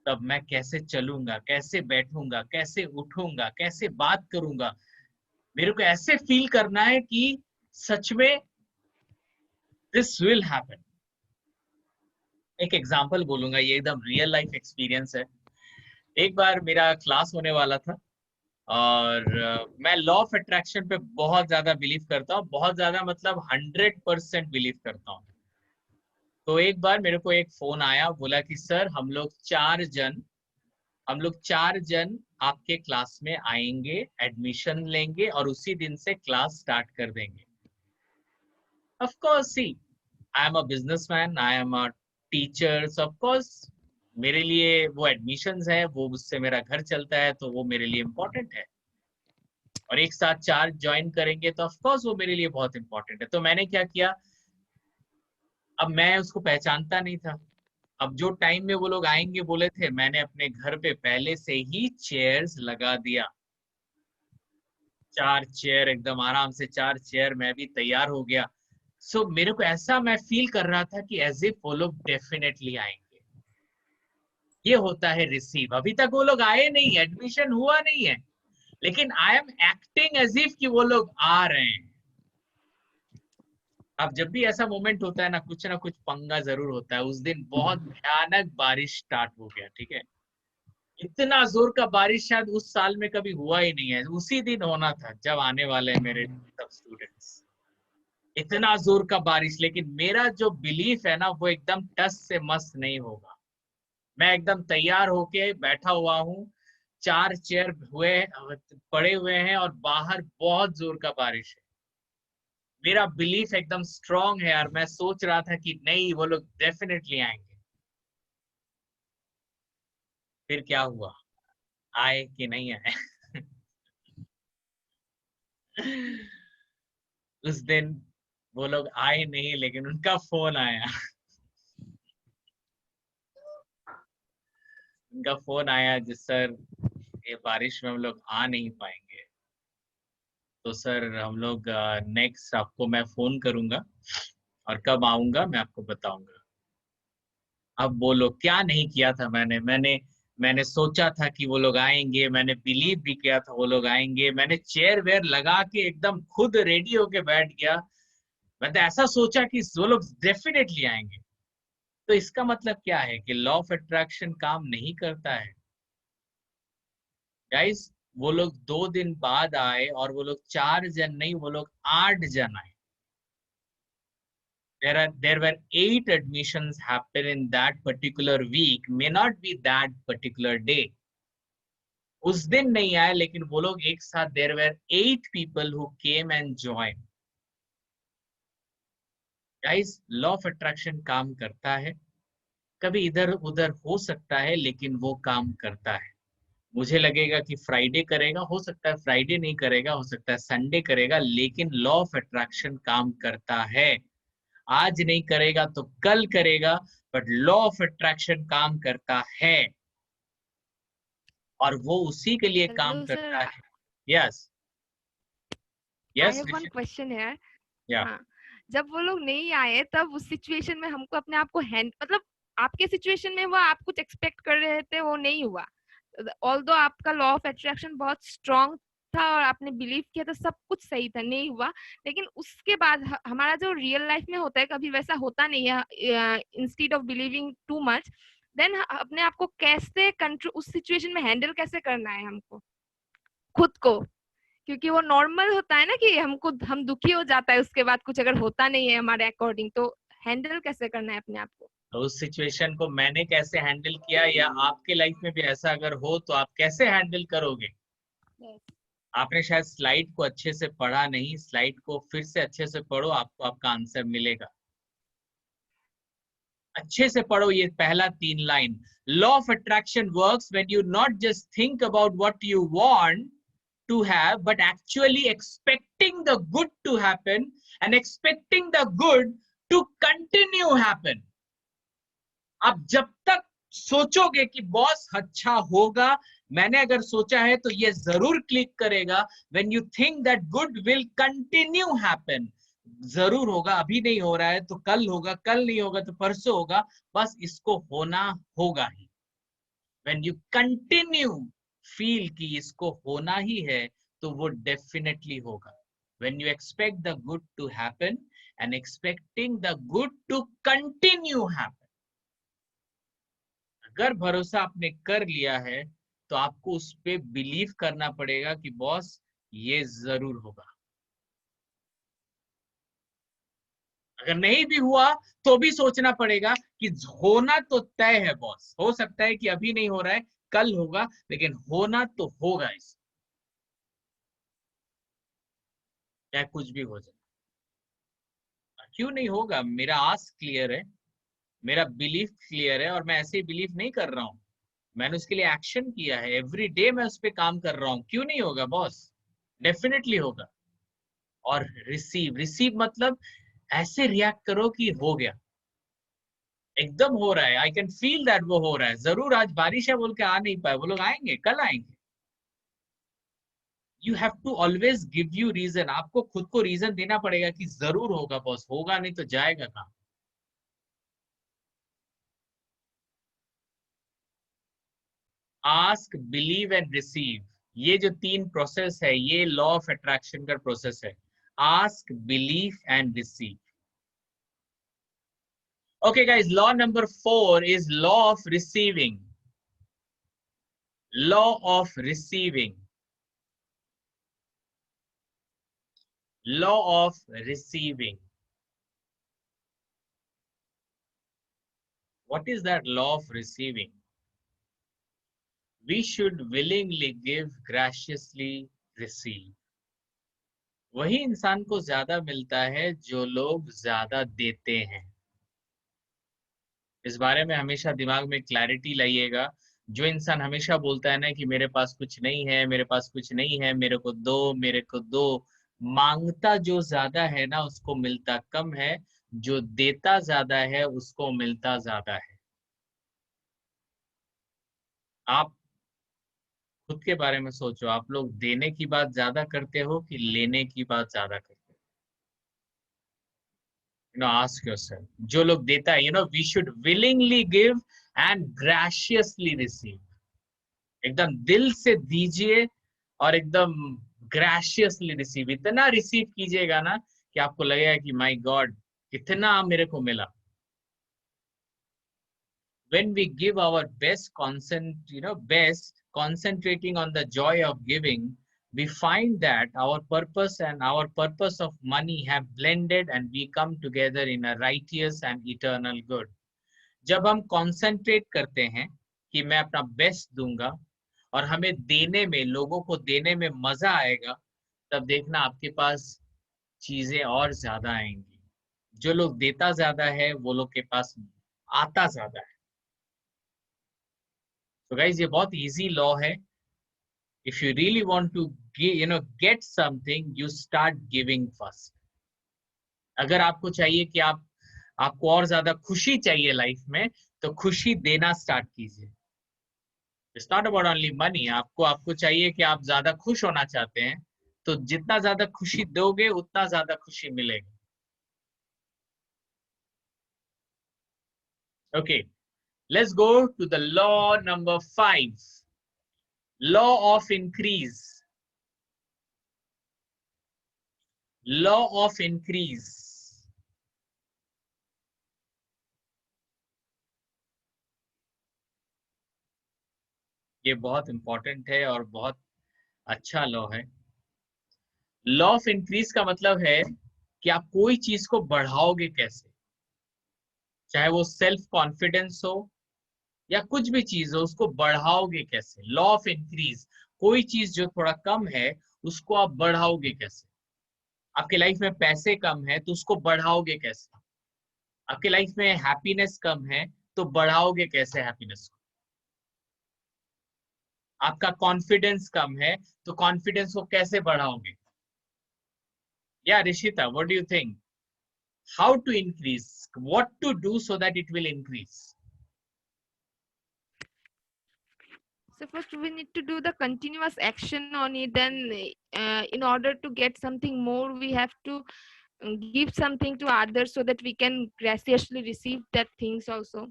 तब मैं कैसे चलूंगा, कैसे बैठूंगा, कैसे उठूंगा, कैसे बात करूंगा, मेरे को ऐसे फील करना है कि सच में दिस विल हैपन। एक एग्जांपल बोलूंगा, ये एकदम रियल लाइफ एक्सपीरियंस है। एक बार मेरा क्लास होने वाला था, और मैं लॉ ऑफ अट्रैक्शन पे बहुत ज्यादा बिलीव करता हूँ, बहुत ज्यादा मतलब 100% बिलीव करता हूँ। तो एक बार मेरे को एक फोन आया, बोला कि सर हम लोग चार जन आपके क्लास में आएंगे, एडमिशन लेंगे और उसी दिन से क्लास स्टार्ट कर देंगे। Of course see, I am a businessman, I am a teacher, of course मेरे लिए वो एडमिशंस है, वो उससे मेरा घर चलता है, तो वो मेरे लिए इम्पोर्टेंट है। और एक साथ 4 ज्वाइन करेंगे तो ऑफ कोर्स वो मेरे लिए बहुत इंपॉर्टेंट है। तो मैंने क्या किया, अब मैं उसको पहचानता नहीं था। अब जो टाइम में वो लोग आएंगे बोले थे, मैंने अपने घर पे पहले से ही चेयर्स लगा दिया। 4 चेयर एकदम आराम से, 4 चेयर, मैं भी तैयार हो गया। सो मेरे को ऐसा मैं फील कर रहा था कि एज इफ वो लोग डेफिनेटली आएंगे। ये होता है रिसीव। अभी तक वो लोग आए नहीं, एडमिशन हुआ नहीं है, लेकिन I am acting as if कि वो लोग आ रहे हैं। अब जब भी ऐसा मोमेंट होता है ना कुछ पंगा जरूर होता है। उस दिन बहुत भयानक बारिश स्टार्ट हो गया, ठीक है। इतना जोर का बारिश शायद उस साल में कभी हुआ ही नहीं है। उसी दिन होना था जब आने वाले हैं मेरे सब स्टूडेंट्स। इतना जोर का बारिश, लेकिन मेरा जो बिलीफ है ना वो एकदम टस से मस नहीं होगा। मैं एकदम तैयार होके बैठा हुआ हूँ, 4 चेयर हुए पड़े हुए हैं और बाहर बहुत जोर का बारिश है। मेरा बिलीफ एकदम स्ट्रांग है और मैं सोच रहा था कि नहीं, वो लोग डेफिनेटली आएंगे। फिर क्या हुआ, आए कि नहीं आए? उस दिन वो लोग आए नहीं, लेकिन उनका फोन आया। उनका फोन आया, जिस सर ये बारिश में हम लोग आ नहीं पाएंगे, तो सर हम लोग नेक्स्ट आपको मैं फोन करूंगा और कब आऊंगा मैं आपको बताऊंगा। अब बोलो क्या नहीं किया था मैंने सोचा था कि वो लोग आएंगे, मैंने बिलीव भी किया था वो लोग आएंगे। मैंने चेयर वेयर लगा के एकदम खुद रेडी होके बैठ गया। मैंने ऐसा सोचा कि वो लोग डेफिनेटली आएंगे। तो इसका मतलब क्या है कि लॉ ऑफ अट्रैक्शन काम नहीं करता है गाइस। वो लोग 2 दिन बाद आए और वो लोग 4 जन नहीं, वो लोग 8 जन आए। There were 8 admissions happen in that particular week, may not be that particular day. उस दिन नहीं आए, लेकिन वो लोग एक साथ, there were 8 people who came and joined. Guys, law of attraction काम करता है। कभी इधर उधर हो सकता है, लेकिन वो काम करता है। मुझे लगेगा कि फ्राइडे करेगा, हो सकता है फ्राइडे नहीं करेगा, हो सकता है संडे करेगा, लेकिन लॉ ऑफ अट्रैक्शन काम करता है। आज नहीं करेगा तो कल करेगा, बट लॉ ऑफ अट्रैक्शन काम करता है और वो उसी के लिए काम Hello, करता sir. है। Yes I yes have one question here. या हाँ, जब वो लोग नहीं आए तब उस सिचुएशन में हमको अपने आप को मतलब आपके सिचुएशन में वो आप कुछ एक्सपेक्ट कर रहे थे, वो नहीं हुआ। ऑल्दो आपका लॉ ऑफ अट्रैक्शन बहुत स्ट्रांग था और आपने बिलीव किया था, सब कुछ सही था, नहीं हुआ। लेकिन उसके बाद हमारा जो रियल लाइफ में होता है, कभी वैसा होता नहीं है। Instead of believing too much, then अपने आप को कैसे कंट्रोल, उस सिचुएशन में हैंडल कैसे करना है हमको खुद को। क्योंकि वो नॉर्मल होता है ना कि हम दुखी हो जाता है उसके बाद कुछ अगर होता नहीं है हमारे अकॉर्डिंग, तो हैंडल कैसे करना है अपने आप को। तो उस सिचुएशन को मैंने कैसे हैंडल किया, या आपके लाइफ में भी ऐसा अगर हो तो आप कैसे हैंडल करोगे। आपने शायद स्लाइड को अच्छे से पढ़ा नहीं, स्लाइड को फिर से अच्छे से पढ़ो, आपको आपका आंसर मिलेगा। अच्छे से पढ़ो ये पहला 3 line. Law of attraction works when you not just think about what you want to have, but actually expecting the good to happen and expecting the good to continue happen. अब जब तक सोचोगे कि बॉस अच्छा होगा, मैंने अगर सोचा है तो ये जरूर क्लिक करेगा, when you think that good will continue happen, जरूर होगा। अभी नहीं हो रहा है तो कल होगा, कल नहीं होगा तो परसों होगा, बस इसको होना होगा ही। when you continue फील कि इसको होना ही है, तो वो डेफिनेटली होगा। when you expect the good to happen and expecting the good to continue happen, अगर भरोसा आपने कर लिया है तो आपको उस पे बिलीव करना पड़ेगा कि बॉस ये जरूर होगा। अगर नहीं भी हुआ तो भी सोचना पड़ेगा कि होना तो तय है बॉस। हो सकता है कि अभी नहीं हो रहा है, कल होगा, लेकिन होना तो होगा। इस चाहे कुछ भी हो जाए, क्यों नहीं होगा? मेरा आस्क क्लियर है, मेरा बिलीफ क्लियर है, और मैं ऐसे ही बिलीव नहीं कर रहा हूँ, मैंने उसके लिए एक्शन किया है, एवरी डे मैं उस पर काम कर रहा हूँ, क्यों नहीं होगा बॉस? डेफिनेटली होगा। और रिसीव, रिसीव मतलब ऐसे रिएक्ट करो कि हो गया, एकदम हो रहा है, आई कैन फील दैट वो हो रहा है। जरूर आज बारिश है बोल के आ नहीं पाए, वो लोग आएंगे, कल आएंगे। You have to always give you reason, आपको खुद को रीजन देना पड़ेगा कि जरूर होगा बॉस, होगा नहीं तो जाएगा कहाँ। आस्क, बिलीव एंड रिसीव, ये जो 3 प्रोसेस है, ये लॉ ऑफ अट्रैक्शन का प्रोसेस है। Ask, believe and receive. Okay guys, law number 4 is law of receiving. Law of receiving. Law of receiving. What is that law of receiving? We should willingly give, graciously receive. वही इंसान को ज्यादा मिलता है जो लोग ज्यादा देते हैं। इस बारे में हमेशा दिमाग में क्लैरिटी लाइएगा। जो इंसान हमेशा बोलता है ना कि मेरे पास कुछ नहीं है, मेरे पास कुछ नहीं है, मेरे को दो, मेरे को दो, मांगता जो ज्यादा है ना उसको मिलता कम है, जो देता ज्यादा है उसको मिलता ज्यादा है। आप खुद के बारे में सोचो, आप लोग देने की बात ज्यादा करते हो कि लेने की बात ज्यादा करते हो? Ask yourself. जो लोग देता है, we should willingly give and graciously receive. एकदम दिल से दीजिए और एकदम ग्रेशियसली रिसीव, इतना रिसीव कीजिएगा ना कि आपको लगेगा कि माय गॉड कितना मेरे को मिला। When we give our best, concentrating on the joy of giving, we find that our purpose and our purpose of money have blended and we come together in a righteous and eternal good. जब हम concentrate करते हैं कि मैं अपना best दूंगा और हमें देने में, लोगों को देने में मजा आएगा, तब देखना आपके पास चीजें और ज्यादा आएंगी। जो लोग देता ज्यादा है वो लोग के पास आता ज्यादा है। तो गाइज ये बहुत इजी लॉ है। If you really want to get something, you start giving first. अगर आपको चाहिए कि आपको और ज्यादा खुशी चाहिए लाइफ में, तो खुशी देना स्टार्ट कीजिए। It's not about only money. आपको चाहिए कि आप ज्यादा खुश होना चाहते हैं, तो जितना ज्यादा खुशी दोगे उतना ज्यादा खुशी मिलेगी। Okay, let's go to the law number 5, law of increase. Law of increase. ये बहुत इंपॉर्टेंट है और बहुत अच्छा लॉ है। लॉ ऑफ इंक्रीज का मतलब है कि आप कोई चीज को बढ़ाओगे कैसे, चाहे वो सेल्फ कॉन्फिडेंस हो या कुछ भी चीज हो, उसको बढ़ाओगे कैसे। लॉ ऑफ इंक्रीज, कोई चीज जो थोड़ा कम है उसको आप बढ़ाओगे कैसे। आपके लाइफ में पैसे कम है तो उसको बढ़ाओगे कैसे। आपके लाइफ में हैप्पीनेस कम है तो बढ़ाओगे कैसे हैप्पीनेस को। आपका कॉन्फिडेंस कम है तो कॉन्फिडेंस को कैसे बढ़ाओगे। या Rishita, what do you think, how to increase, what to do so that it will increase? So first we need to do the continuous action on it. Then in order to get something more, we have to give something to others so that we can graciously receive that things also.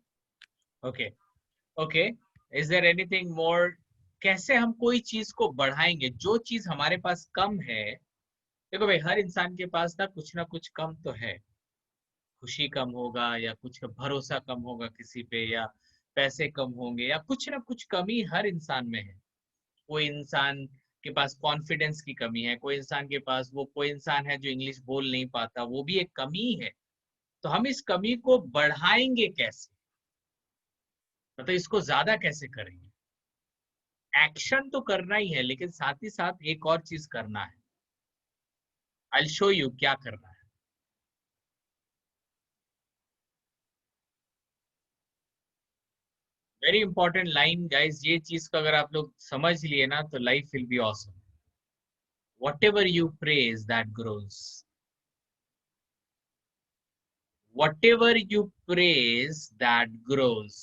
Okay, is there anything more? कैसे हम कोई चीज को बढ़ाएंगे? जो चीज हमारे पास कम है, देखो भाई हर इंसान के पास ना कुछ कम तो है। खुशी कम होगा या कुछ भरोसा कम होगा किसी पे, या पैसे कम होंगे, या कुछ ना कुछ कमी हर इंसान में है। कोई इंसान के पास कॉन्फिडेंस की कमी है, कोई इंसान के पास कोई इंसान है जो इंग्लिश बोल नहीं पाता, वो भी एक कमी है। तो हम इस कमी को बढ़ाएंगे कैसे, मतलब इसको ज्यादा कैसे करेंगे। एक्शन तो करना ही है, लेकिन साथ ही साथ एक और चीज करना है। आई विल शो यू क्या करना है। वेरी इंपॉर्टेंट लाइन गाइस, ये चीज को अगर आप लोग समझ लिए ना तो life will be awesome. Whatever you praise, that grows. Whatever you praise, that grows.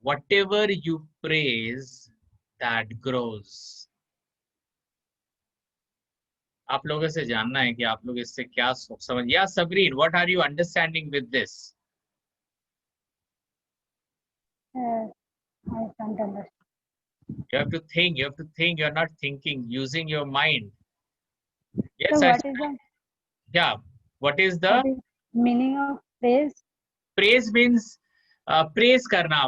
Whatever you praise, that grows. आप लोगों से जानना है कि आप लोग इससे क्या समझ. या सबरीन, what are you understanding with this? I can't understand. You have to think. You have to think. You are not thinking, using your mind. Yes, So sir. what is the Yeah. What is the meaning of praise? praise means praise करना,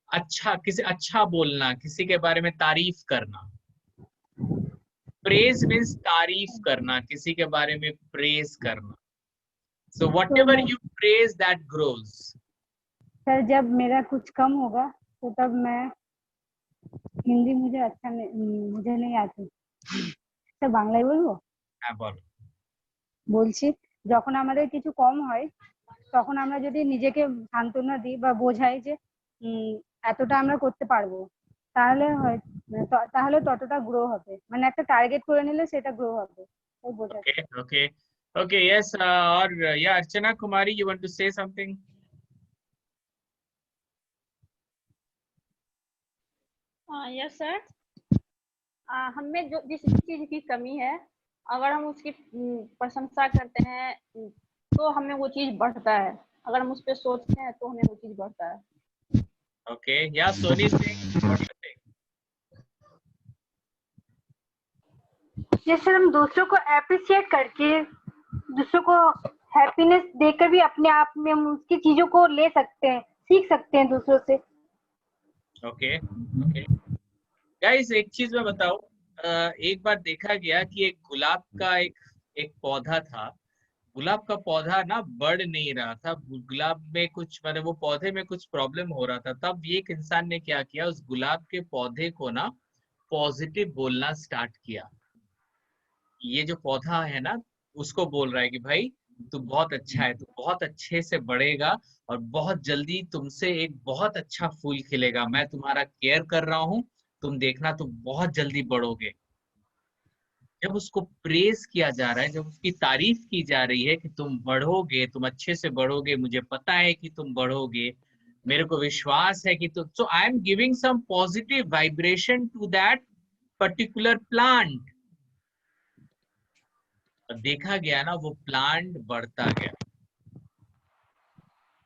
अच्छा, किसी अच्छा बोलना, किसी के बारे में तारीफ करना. Praise means तारीफ करना, किसी के बारे में praise करना. So whatever you praise, that grows. Sir जब मेरा कुछ कम होगा तो तब मैं, हिंदी मुझे अच्छा नहीं, मुझे नहीं आती, স্যার বাংলায় বলবো? হ্যাঁ বলো. বলছি যখন আমাদের কিছু কম হয় তখন আমরা যদি নিজেকে সান্ত্বনা দিই বা বোঝাই যে এতটা আমরা করতে পারবো, তাহলে তাহলে ততটা গ্রো হবে, মানে একটা টার্গেট করে নিলে সেটা গ্রো হবে. তাই বোঝাচ্ছি. Okay, yes, or yeah, Archana Kumari, you want to say something? Yes sir. हमें जो जिस चीज की कमी है, अगर हम उसकी प्रशंसा करते हैं तो हमें वो चीज बढ़ता है. अगर हम उस पर सोचते हैं तो हमें वो चीज बढ़ता है. Okay, yeah, Soni Singh, what do you think? Yes sir, हम दूसरों को अप्रिशिएट करके, दूसरों को हैप्पीनेस देकर भी अपने आप में हम उसकी चीजों को ले सकते हैं, सीख सकते हैं दूसरों से. Okay. गाइस एक चीज मैं बताऊं, एक बार देखा गया कि एक गुलाब का एक पौधा था. गुलाब का पौधा ना बढ़ नहीं रहा था, गुलाब में कुछ, मतलब वो पौधे में कुछ प्रॉब्लम हो रहा था. तब एक इंसान ने क्या किया, उस गुलाब के पौधे को ना पॉजिटिव बोलना स्टार्ट किया. ये जो पौधा है ना, उसको बोल रहा है कि भाई तू बहुत अच्छा है, तू बहुत अच्छे से बढ़ेगा और बहुत जल्दी तुमसे एक बहुत अच्छा फूल खिलेगा. मैं तुम्हारा केयर कर रहा हूँ, तुम देखना तुम बहुत जल्दी बढ़ोगे. जब उसको प्रेज किया जा रहा है, जब उसकी तारीफ की जा रही है कि तुम बढ़ोगे, तुम अच्छे से बढ़ोगे, मुझे पता है कि तुम बढ़ोगे, मेरे को विश्वास है कि तुम, so I am giving some positive vibration to that particular plant. देखा गया ना, वो प्लांट बढ़ता गया.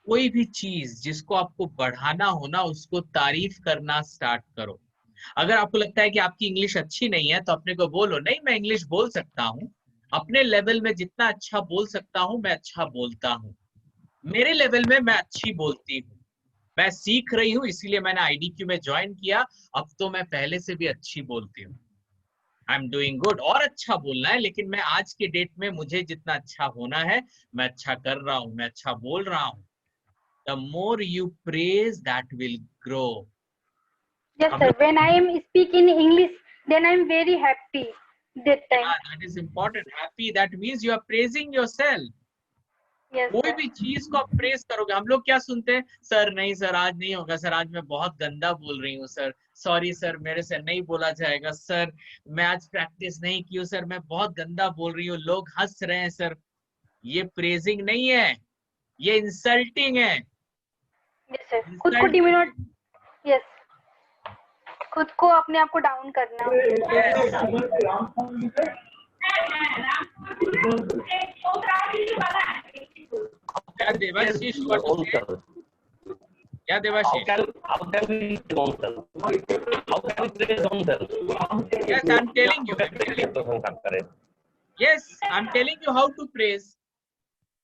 कोई भी चीज जिसको आपको बढ़ाना हो ना, उसको तारीफ करना स्टार्ट करो. अगर आपको लगता है कि आपकी इंग्लिश अच्छी नहीं है तो अपने को बोलो, नहीं मैं इंग्लिश बोल सकता हूँ, अपने लेवल में जितना अच्छा बोल सकता हूँ मैं अच्छा बोलता हूँ, मेरे लेवल में मैं अच्छी बोलती हूँ, मैं सीख रही हूँ, इसीलिए मैंने IDQ में ज्वाइन किया, अब तो मैं पहले से भी अच्छी बोलती हूँ. I am doing good. और अच्छा बोलना है, लेकिन मैं आज के डेट में मुझे जितना अच्छा होना है मैं अच्छा कर रहा हूँ, मैं अच्छा बोल रहा हूँ. The more you praise, that will grow. Yes sir, when I am speak in English, then I am very happy that time. Yeah, that is important. Happy, that means you are praising yourself. Yes कोई sir. भी चीज को आप press करोगे. हम लोग क्या सुनते हैं, सर नहीं सर आज नहीं होगा, सर आज मैं बहुत गंदा बोल रही हूँ, सर सॉरी सर मेरे से नहीं बोला जाएगा, सर मैं आज प्रैक्टिस नहीं की हूँ, सर मैं बहुत गंदा बोल रही हूँ, लोग हंस रहे हैं सर. ये प्रेजिंग नहीं है, ये इंसल्टिंग है. Yes sir, खुद को डिमोटिवेट, यस, खुद को अपने आप को डाउन करना. क्या देवाशीष, क्या Debashish? How can we praise ourselves? How can we praise ourselves? Yes, I'm telling you. Yes, I'm telling you how to praise.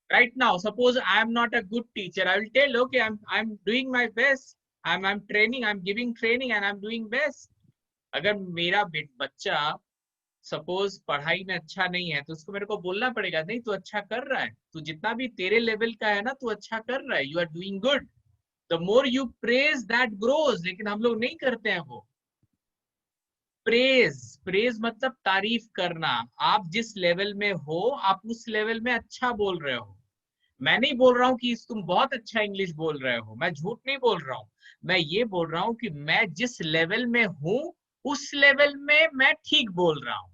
Right now, suppose I am not a good teacher, I will tell, okay, I'm doing my best. I'm training, I'm giving training and I'm doing best. अगर मेरा बच्चा suppose पढ़ाई में अच्छा नहीं है तो उसको मेरे को बोलना पड़ेगा, नहीं तू अच्छा कर रहा है, तू जितना भी तेरे लेवल का है ना तू अच्छा कर रहा है, you are doing good. The more you praise that grows. लेकिन हम लोग नहीं करते हैं वो. प्रेज मतलब तारीफ करना. आप जिस लेवल में हो आप उस लेवल में अच्छा बोल रहे हो. मैं नहीं बोल रहा हूँ कि तुम बहुत अच्छा इंग्लिश बोल रहे हो, मैं झूठ नहीं बोल रहा हूँ। मैं ये बोल रहा हूँ कि मैं जिस लेवल में हूँ उस लेवल में मैं ठीक बोल रहा हूँ।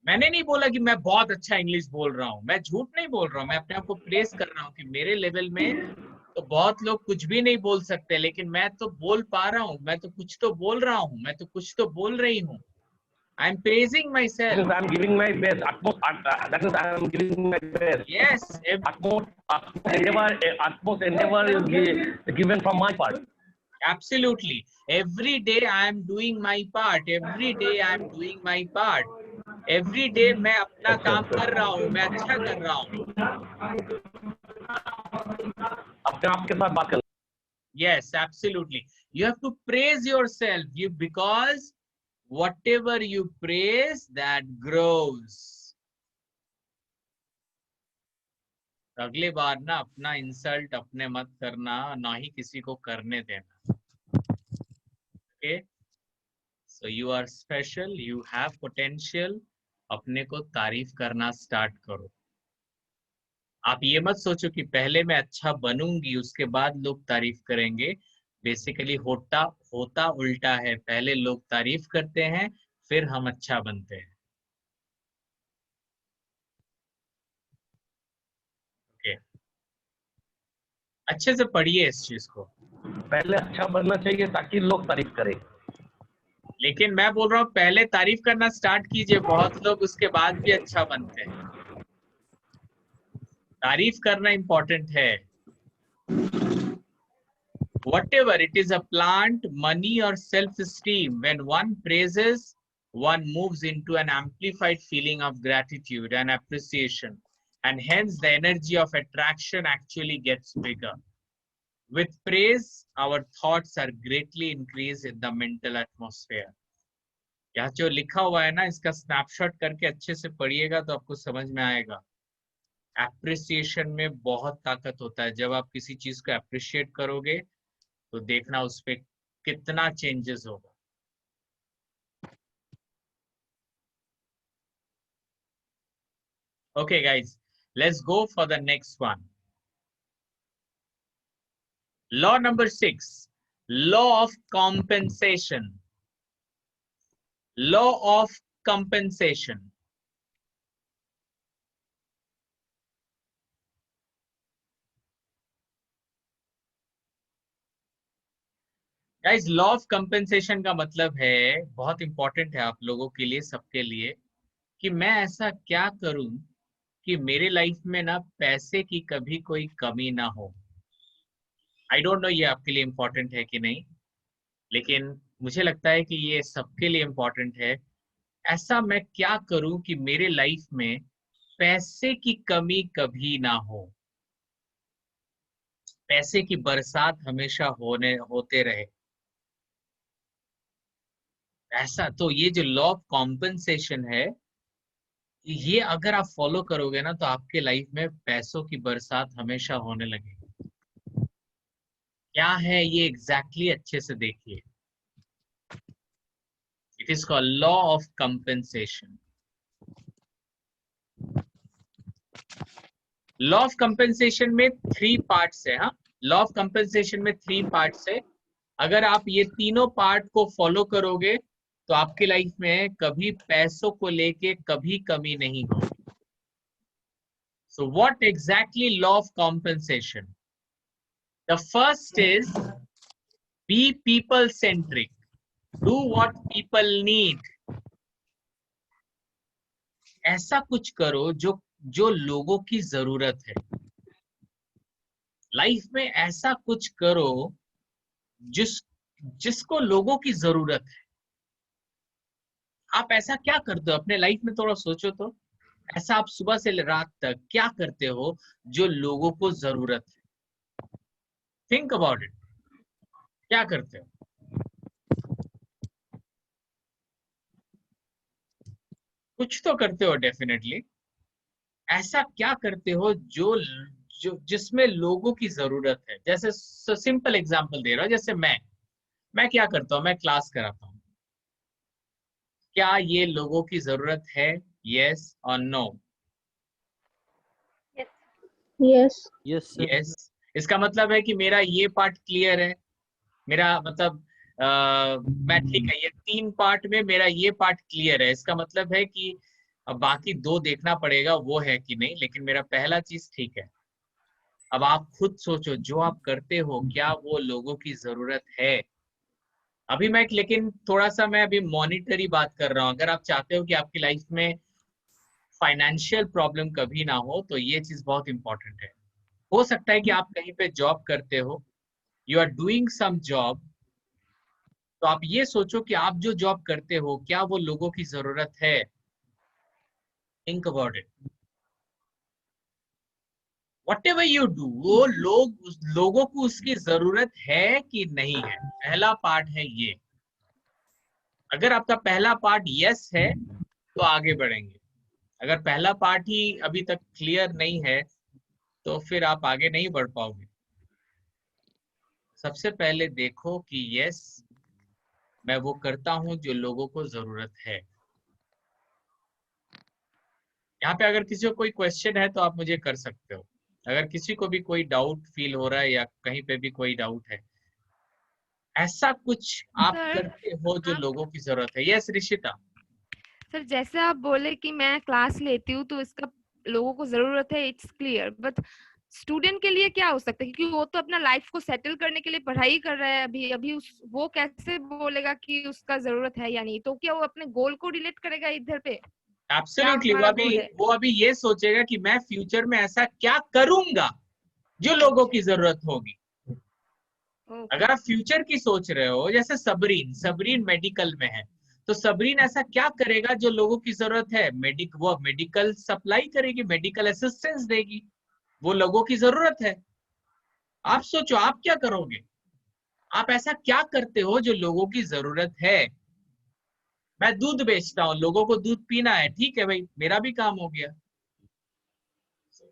मैंने नहीं बोला कि मैं बहुत अच्छा इंग्लिश बोल रहा हूँ, मैं झूठ नहीं बोल रहा हूँ, मैं अपने आप को प्रेस कर रहा हूँ कि मेरे लेवल में तो बहुत लोग कुछ भी नहीं बोल सकते, लेकिन मैं तो बोल पा रहा हूँ, मैं तो कुछ तो बोल रहा हूँ, मैं तो कुछ तो बोल रही हूँ। I am praising my self. Means I am giving my best. That means I am giving my best. Yes, Utmost endeavor is given from my part. absolutely. Every day I am doing my part. Every day I am doing my part. Every day मैं अपना काम कर रहा हूँ, मैं अच्छा कर रहा हूँ। अपने आप के साथ बात कर। Yes, absolutely. You have to praise yourself. Because whatever you praise, that grows. अगली बार ना अपना इंसल्ट अपने मत करना, ना ही किसी को करने देना। Okay? So you are special, you have potential. अपने को तारीफ करना स्टार्ट करो। आप ये मत सोचो कि पहले मैं अच्छा बनूंगी उसके बाद लोग तारीफ करेंगे। बेसिकली होता उल्टा है, पहले लोग तारीफ करते हैं फिर हम अच्छा बनते हैं। ओके, अच्छे से पढ़िए इस चीज को। पहले अच्छा बनना चाहिए ताकि लोग तारीफ करें। लेकिन मैं बोल रहा हूँ पहले तारीफ करना स्टार्ट कीजिए, बहुत लोग उसके बाद भी अच्छा बनते हैं। तारीफ करना इंपॉर्टेंट है। Whatever it is, a plant, money or self-esteem, when one praises, one moves into an amplified feeling of gratitude and appreciation, and hence the energy of attraction actually gets bigger. With praise, our thoughts are greatly increased in the mental atmosphere. यहाँ जो लिखा हुआ है ना, इसका snapshot करके अच्छे से पढ़िएगा तो आपको समझ में आएगा। एप्रिसिएशन में बहुत ताकत होता है। जब आप किसी चीज को अप्रिशिएट करोगे तो देखना उस पे कितना चेंजेस होगा। Okay guys, let's go for the next one. Law number 6, law of compensation. Law of compensation. Guys, law of compensation का मतलब है, बहुत इंपॉर्टेंट है आप लोगों के लिए, सबके लिए, कि मैं ऐसा क्या करूं कि मेरे लाइफ में ना पैसे की कभी कोई कमी ना हो। आई डोंट नो ये आपके लिए इंपॉर्टेंट है कि नहीं, लेकिन मुझे लगता है कि ये सबके लिए इंपॉर्टेंट है। ऐसा मैं क्या करूं कि मेरे लाइफ में पैसे की कमी कभी ना हो, पैसे की बरसात हमेशा होते रहे। ऐसा तो ये जो लॉ ऑफ कॉम्पनसेशन है, ये अगर आप फॉलो करोगे ना तो आपके लाइफ में पैसों की बरसात हमेशा होने लगेगी। क्या है ये एग्जैक्टली अच्छे से देखिए। It is called law of compensation. Law of compensation में 3 पार्ट्स है। हाँ, लॉ ऑफ कंपेंसेशन में 3 पार्ट्स है। अगर आप ये तीनों पार्ट को फॉलो करोगे तो आपकी लाइफ में कभी पैसों को लेके कभी कमी नहीं होगी। So what exactly law of compensation? The first is be people centric. Do what people need. ऐसा कुछ करो जो लोगों की जरूरत है। लाइफ में ऐसा कुछ करो जिसको लोगों की जरूरत है। आप ऐसा क्या करते हो अपने लाइफ में, थोड़ा सोचो तो। ऐसा आप सुबह से रात तक क्या करते हो जो लोगों को जरूरत है? Think about it. क्या करते हो? कुछ तो करते हो डेफिनेटली। ऐसा क्या करते हो जो जिसमें लोगों की जरूरत है? जैसे सिंपल एग्जांपल दे रहा हूं, जैसे मैं क्या करता हूं, मैं क्लास कराता हूं। क्या ये लोगों की जरूरत है? यस और no? Yes. Yes. Yes sir. Yes, इसका मतलब है कि मेरा ये पार्ट क्लियर है, मेरा मतलब मैं ठीक है, ये 3 पार्ट में मेरा ये पार्ट क्लियर है। इसका मतलब है कि अब बाकी 2 देखना पड़ेगा वो है कि नहीं, लेकिन मेरा पहला चीज ठीक है। अब आप खुद सोचो, जो आप करते हो क्या वो लोगों की जरूरत है? अभी मैं लेकिन थोड़ा सा मैं अभी मॉनिटरी बात कर रहा हूँ। अगर आप चाहते हो कि आपकी लाइफ में फाइनेंशियल प्रॉब्लम कभी ना हो, तो ये चीज बहुत इंपॉर्टेंट है। हो सकता है कि आप कहीं पे जॉब करते हो, you are doing some job, तो आप ये सोचो कि आप जो जॉब करते हो क्या वो लोगों की जरूरत है? Think about it. What ever you do, वो लोगों को उसकी जरूरत है कि नहीं है? पहला पार्ट है ये। अगर आपका पहला पार्ट यस है तो आगे बढ़ेंगे। अगर पहला पार्ट ही अभी तक क्लियर नहीं है तो फिर आप आगे नहीं बढ़ पाओगे। सबसे पहले देखो कि यस, मैं वो करता हूं जो लोगों को जरूरत है। यहाँ पे अगर किसी को कोई क्वेश्चन है तो आप मुझे कर सकते हो। अगर किसी को भी कोई डाउट फील हो रहा है या कहीं पे भी कोई डाउट है, ऐसा कुछ आप सर करते हो जो आप लोगों की जरूरत है। यस ऋषिता। सर जैसे आप बोले कि मैं क्लास लेती हूँ तो इसका लोगों को जरूरत है, इट्स क्लियर, बट स्टूडेंट के लिए क्या हो सकता है? क्योंकि वो तो अपना लाइफ को सेटल करने के लिए पढ़ाई कर रहा है अभी अभी वो कैसे बोलेगा कि उसका जरूरत है या नहीं? तो क्या वो अपने गोल को रिलेट करेगा इधर पे? क्या एब्सोल्युटली, हमारा गोल है? वो अभी ये सोचेगा कि मैं फ्यूचर में ऐसा क्या करूंगा जो लोगों की जरूरत होगी। ओके। अगर आप फ्यूचर की सोच रहे हो, जैसे सबरीन मेडिकल में है, तो सबरीन ऐसा क्या करेगा जो लोगों की जरूरत है? वो मेडिकल सप्लाई करेगी, मेडिकल असिस्टेंस देगी, वो लोगों की जरूरत है। आप सोचो आप क्या करोगे? आप ऐसा क्या करते हो जो लोगों की जरूरत है? मैं दूध बेचता हूँ, लोगों को दूध पीना है, ठीक है भाई, मेरा भी काम हो गया।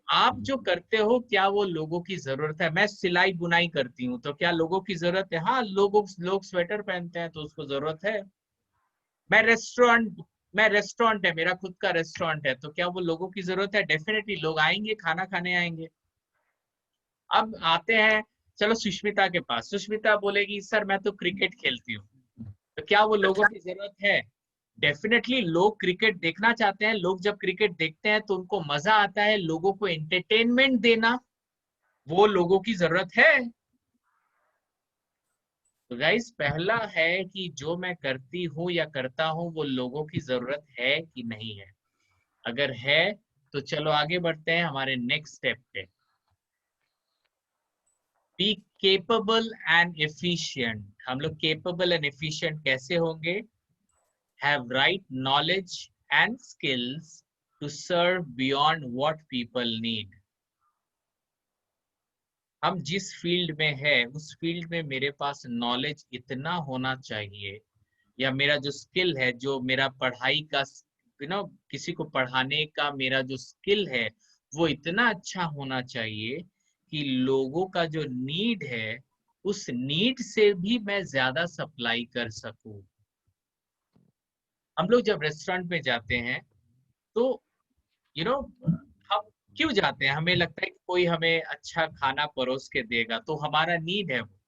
आप जो करते हो क्या वो लोगों की जरूरत है? मैं सिलाई बुनाई करती हूँ, तो क्या लोगों की जरूरत है? हाँ, लोग स्वेटर पहनते हैं तो उसको जरूरत है। मैं रेस्टोरेंट है, मेरा खुद का रेस्टोरेंट है, तो क्या वो लोगों की जरूरत है? डेफिनेटली, लोग आएंगे, खाना खाने आएंगे। अब आते हैं, चलो सुष्मिता के पास। सुष्मिता बोलेगी सर मैं तो क्रिकेट खेलती हूँ, तो क्या वो लोगों की जरूरत है? डेफिनेटली, लोग क्रिकेट देखना चाहते हैं। लोग जब क्रिकेट देखते हैं तो उनको मजा आता है। लोगों को एंटरटेनमेंट देना वो लोगों की जरूरत है। तो गाइस, पहला है कि जो मैं करती हूँ या करता हूँ वो लोगों की जरूरत है कि नहीं है। अगर है तो चलो आगे बढ़ते हैं हमारे नेक्स्ट स्टेप पे। Be capable and efficient. हम लोग केपेबल एंड एफिशिएंट कैसे होंगे? Have right knowledge and skills to serve beyond what people need. हम जिस फील्ड में है उस फील्ड में मेरे पास नॉलेज इतना होना चाहिए, या मेरा जो स्किल है, जो मेरा पढ़ाई का किसी को पढ़ाने का मेरा जो स्किल है वो इतना अच्छा होना चाहिए कि लोगों का जो नीड है उस नीड से भी मैं ज्यादा सप्लाई कर सकूं। हम लोग जब रेस्टोरेंट में जाते हैं तो हम क्यों जाते हैं? हमें लगता है कि कोई हमें अच्छा खाना परोस के देगा, तो हमारा नीड है वो।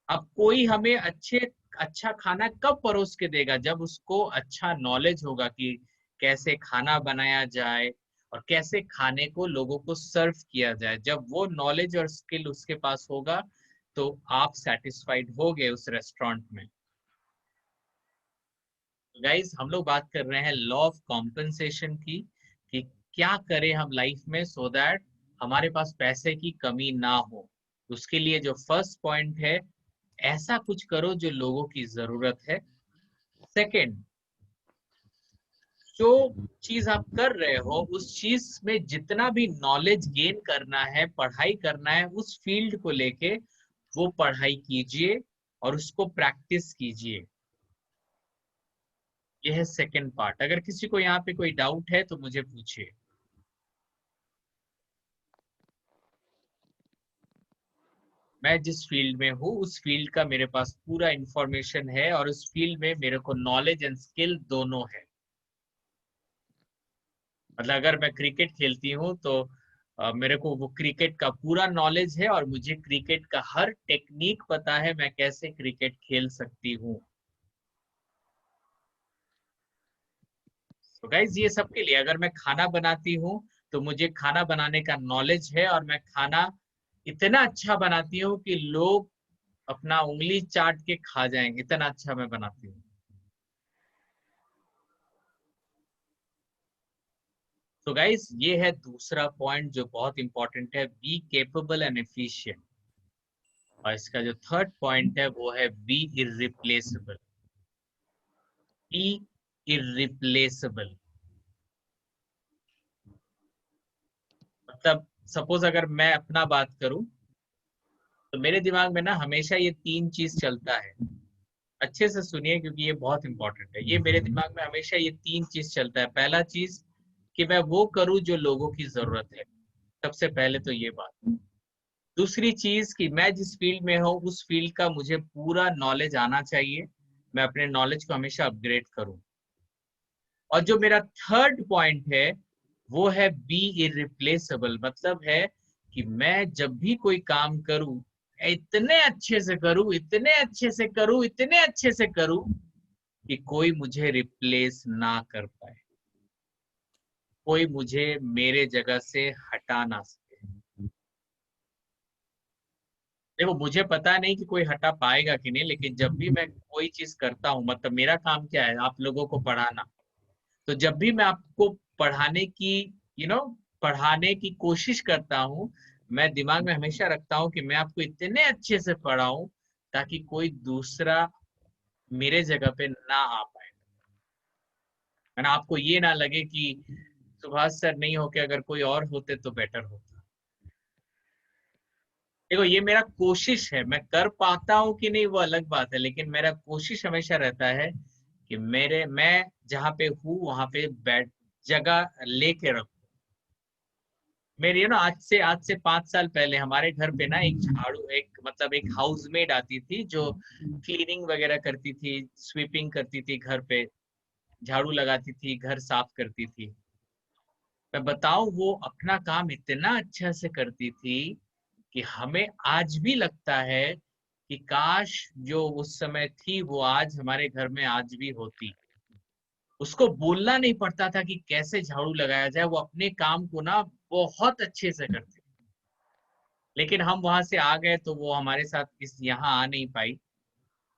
अब कोई हमें अच्छा खाना कब परोस के देगा? जब उसको अच्छा नॉलेज होगा कि कैसे खाना बनाया जाए और कैसे खाने को लोगों को सर्व किया जाए। जब वो नॉलेज और स्किल उसके पास होगा तो आप सेटिस्फाइड होगे उस रेस्टोरेंट में। गाइस, हम लोग बात कर रहे हैं लॉ ऑफ कॉम्पनसेशन की, कि क्या करें हम लाइफ में सो दैट हमारे पास पैसे की कमी ना हो। उसके लिए जो फर्स्ट पॉइंट है, ऐसा कुछ करो जो लोगों की जरूरत है। सेकंड, जो चीज आप कर रहे हो उस चीज में जितना भी नॉलेज गेन करना है, पढ़ाई करना है, उस फील्ड को लेके वो पढ़ाई कीजिए और उसको प्रैक्टिस कीजिए। यह है सेकंड पार्ट। अगर किसी को यहाँ पे कोई डाउट है तो मुझे पूछिए। मैं जिस फील्ड में हूँ उस फील्ड का मेरे पास पूरा इंफॉर्मेशन है और उस फील्ड में मेरे को नॉलेज एंड स्किल दोनों है। मतलब अगर मैं क्रिकेट खेलती हूँ तो मेरे को वो क्रिकेट का पूरा नॉलेज है और मुझे क्रिकेट का हर टेक्निक पता है, मैं कैसे क्रिकेट खेल सकती हूँ। तो गाइज ये सबके लिए, अगर मैं खाना बनाती हूँ तो मुझे खाना बनाने का नॉलेज है और मैं खाना इतना अच्छा बनाती हूँ कि लोग अपना उंगली चाट के खा जाएंगे, इतना अच्छा मैं बनाती हूँ। तो गाइज ये है दूसरा पॉइंट जो बहुत इंपॉर्टेंट है, बी केपेबल एंड एफिशिएंट। और इसका जो थर्ड पॉइंट है वो है बी इररिप्लेसेबल। बी इररिप्लेसेबल मतलब सपोज अगर मैं अपना बात करूं तो मेरे दिमाग में ना हमेशा ये 3 चीज चलता है। अच्छे से सुनिए क्योंकि ये बहुत इंपॉर्टेंट है। ये मेरे दिमाग में हमेशा ये 3 चीज चलता है। पहला चीज कि मैं वो करूं जो लोगों की जरूरत है, सबसे पहले तो ये बात। दूसरी चीज कि मैं जिस फील्ड में हूँ उस फील्ड का मुझे पूरा नॉलेज आना चाहिए, मैं अपने नॉलेज को हमेशा अपग्रेड करूं। और जो मेरा थर्ड पॉइंट है वो है बी इररिप्लेसेबल, मतलब है कि मैं जब भी कोई काम करूं इतने अच्छे से करूं, इतने अच्छे से करूं, इतने अच्छे से करूं कि कोई मुझे रिप्लेस ना कर पाए, कोई मुझे मेरे जगह से हटा ना सके। देखो मुझे पता नहीं कि कोई हटा पाएगा कि नहीं, लेकिन जब भी मैं कोई चीज करता हूँ, मतलब मेरा काम क्या है, आप लोगों को पढ़ाना। तो जब भी मैं आपको पढ़ाने की पढ़ाने की कोशिश करता हूँ, मैं दिमाग में हमेशा रखता हूँ कि मैं आपको इतने अच्छे से पढ़ाऊं ताकि कोई दूसरा मेरे जगह पे ना आ पाए, है ना। आपको ये ना लगे कि सुभाष सर नहीं होके अगर कोई और होते तो बेटर होता। देखो ये मेरा कोशिश है, मैं कर पाता हूँ कि नहीं वो अलग बात है, लेकिन मेरा कोशिश हमेशा रहता है कि मैं जहाँ पे हूँ वहां पे बैठ जगह लेके रखूं। मेरी आज से 5 साल पहले हमारे घर पे ना एक झाड़ू, एक मतलब एक हाउसमेड आती थी जो क्लीनिंग वगैरह करती थी, स्वीपिंग करती थी, घर पे झाड़ू लगाती थी, घर साफ करती थी। मैं बताऊं वो अपना काम इतना अच्छा से करती थी कि हमें आज भी लगता है कि काश जो उस समय थी वो आज हमारे घर में आज भी होती। उसको बोलना नहीं पड़ता था कि कैसे झाड़ू लगाया जाए, वो अपने काम को ना बहुत अच्छे से करती। लेकिन हम वहां से आ गए तो वो हमारे साथ इस यहाँ आ नहीं पाई।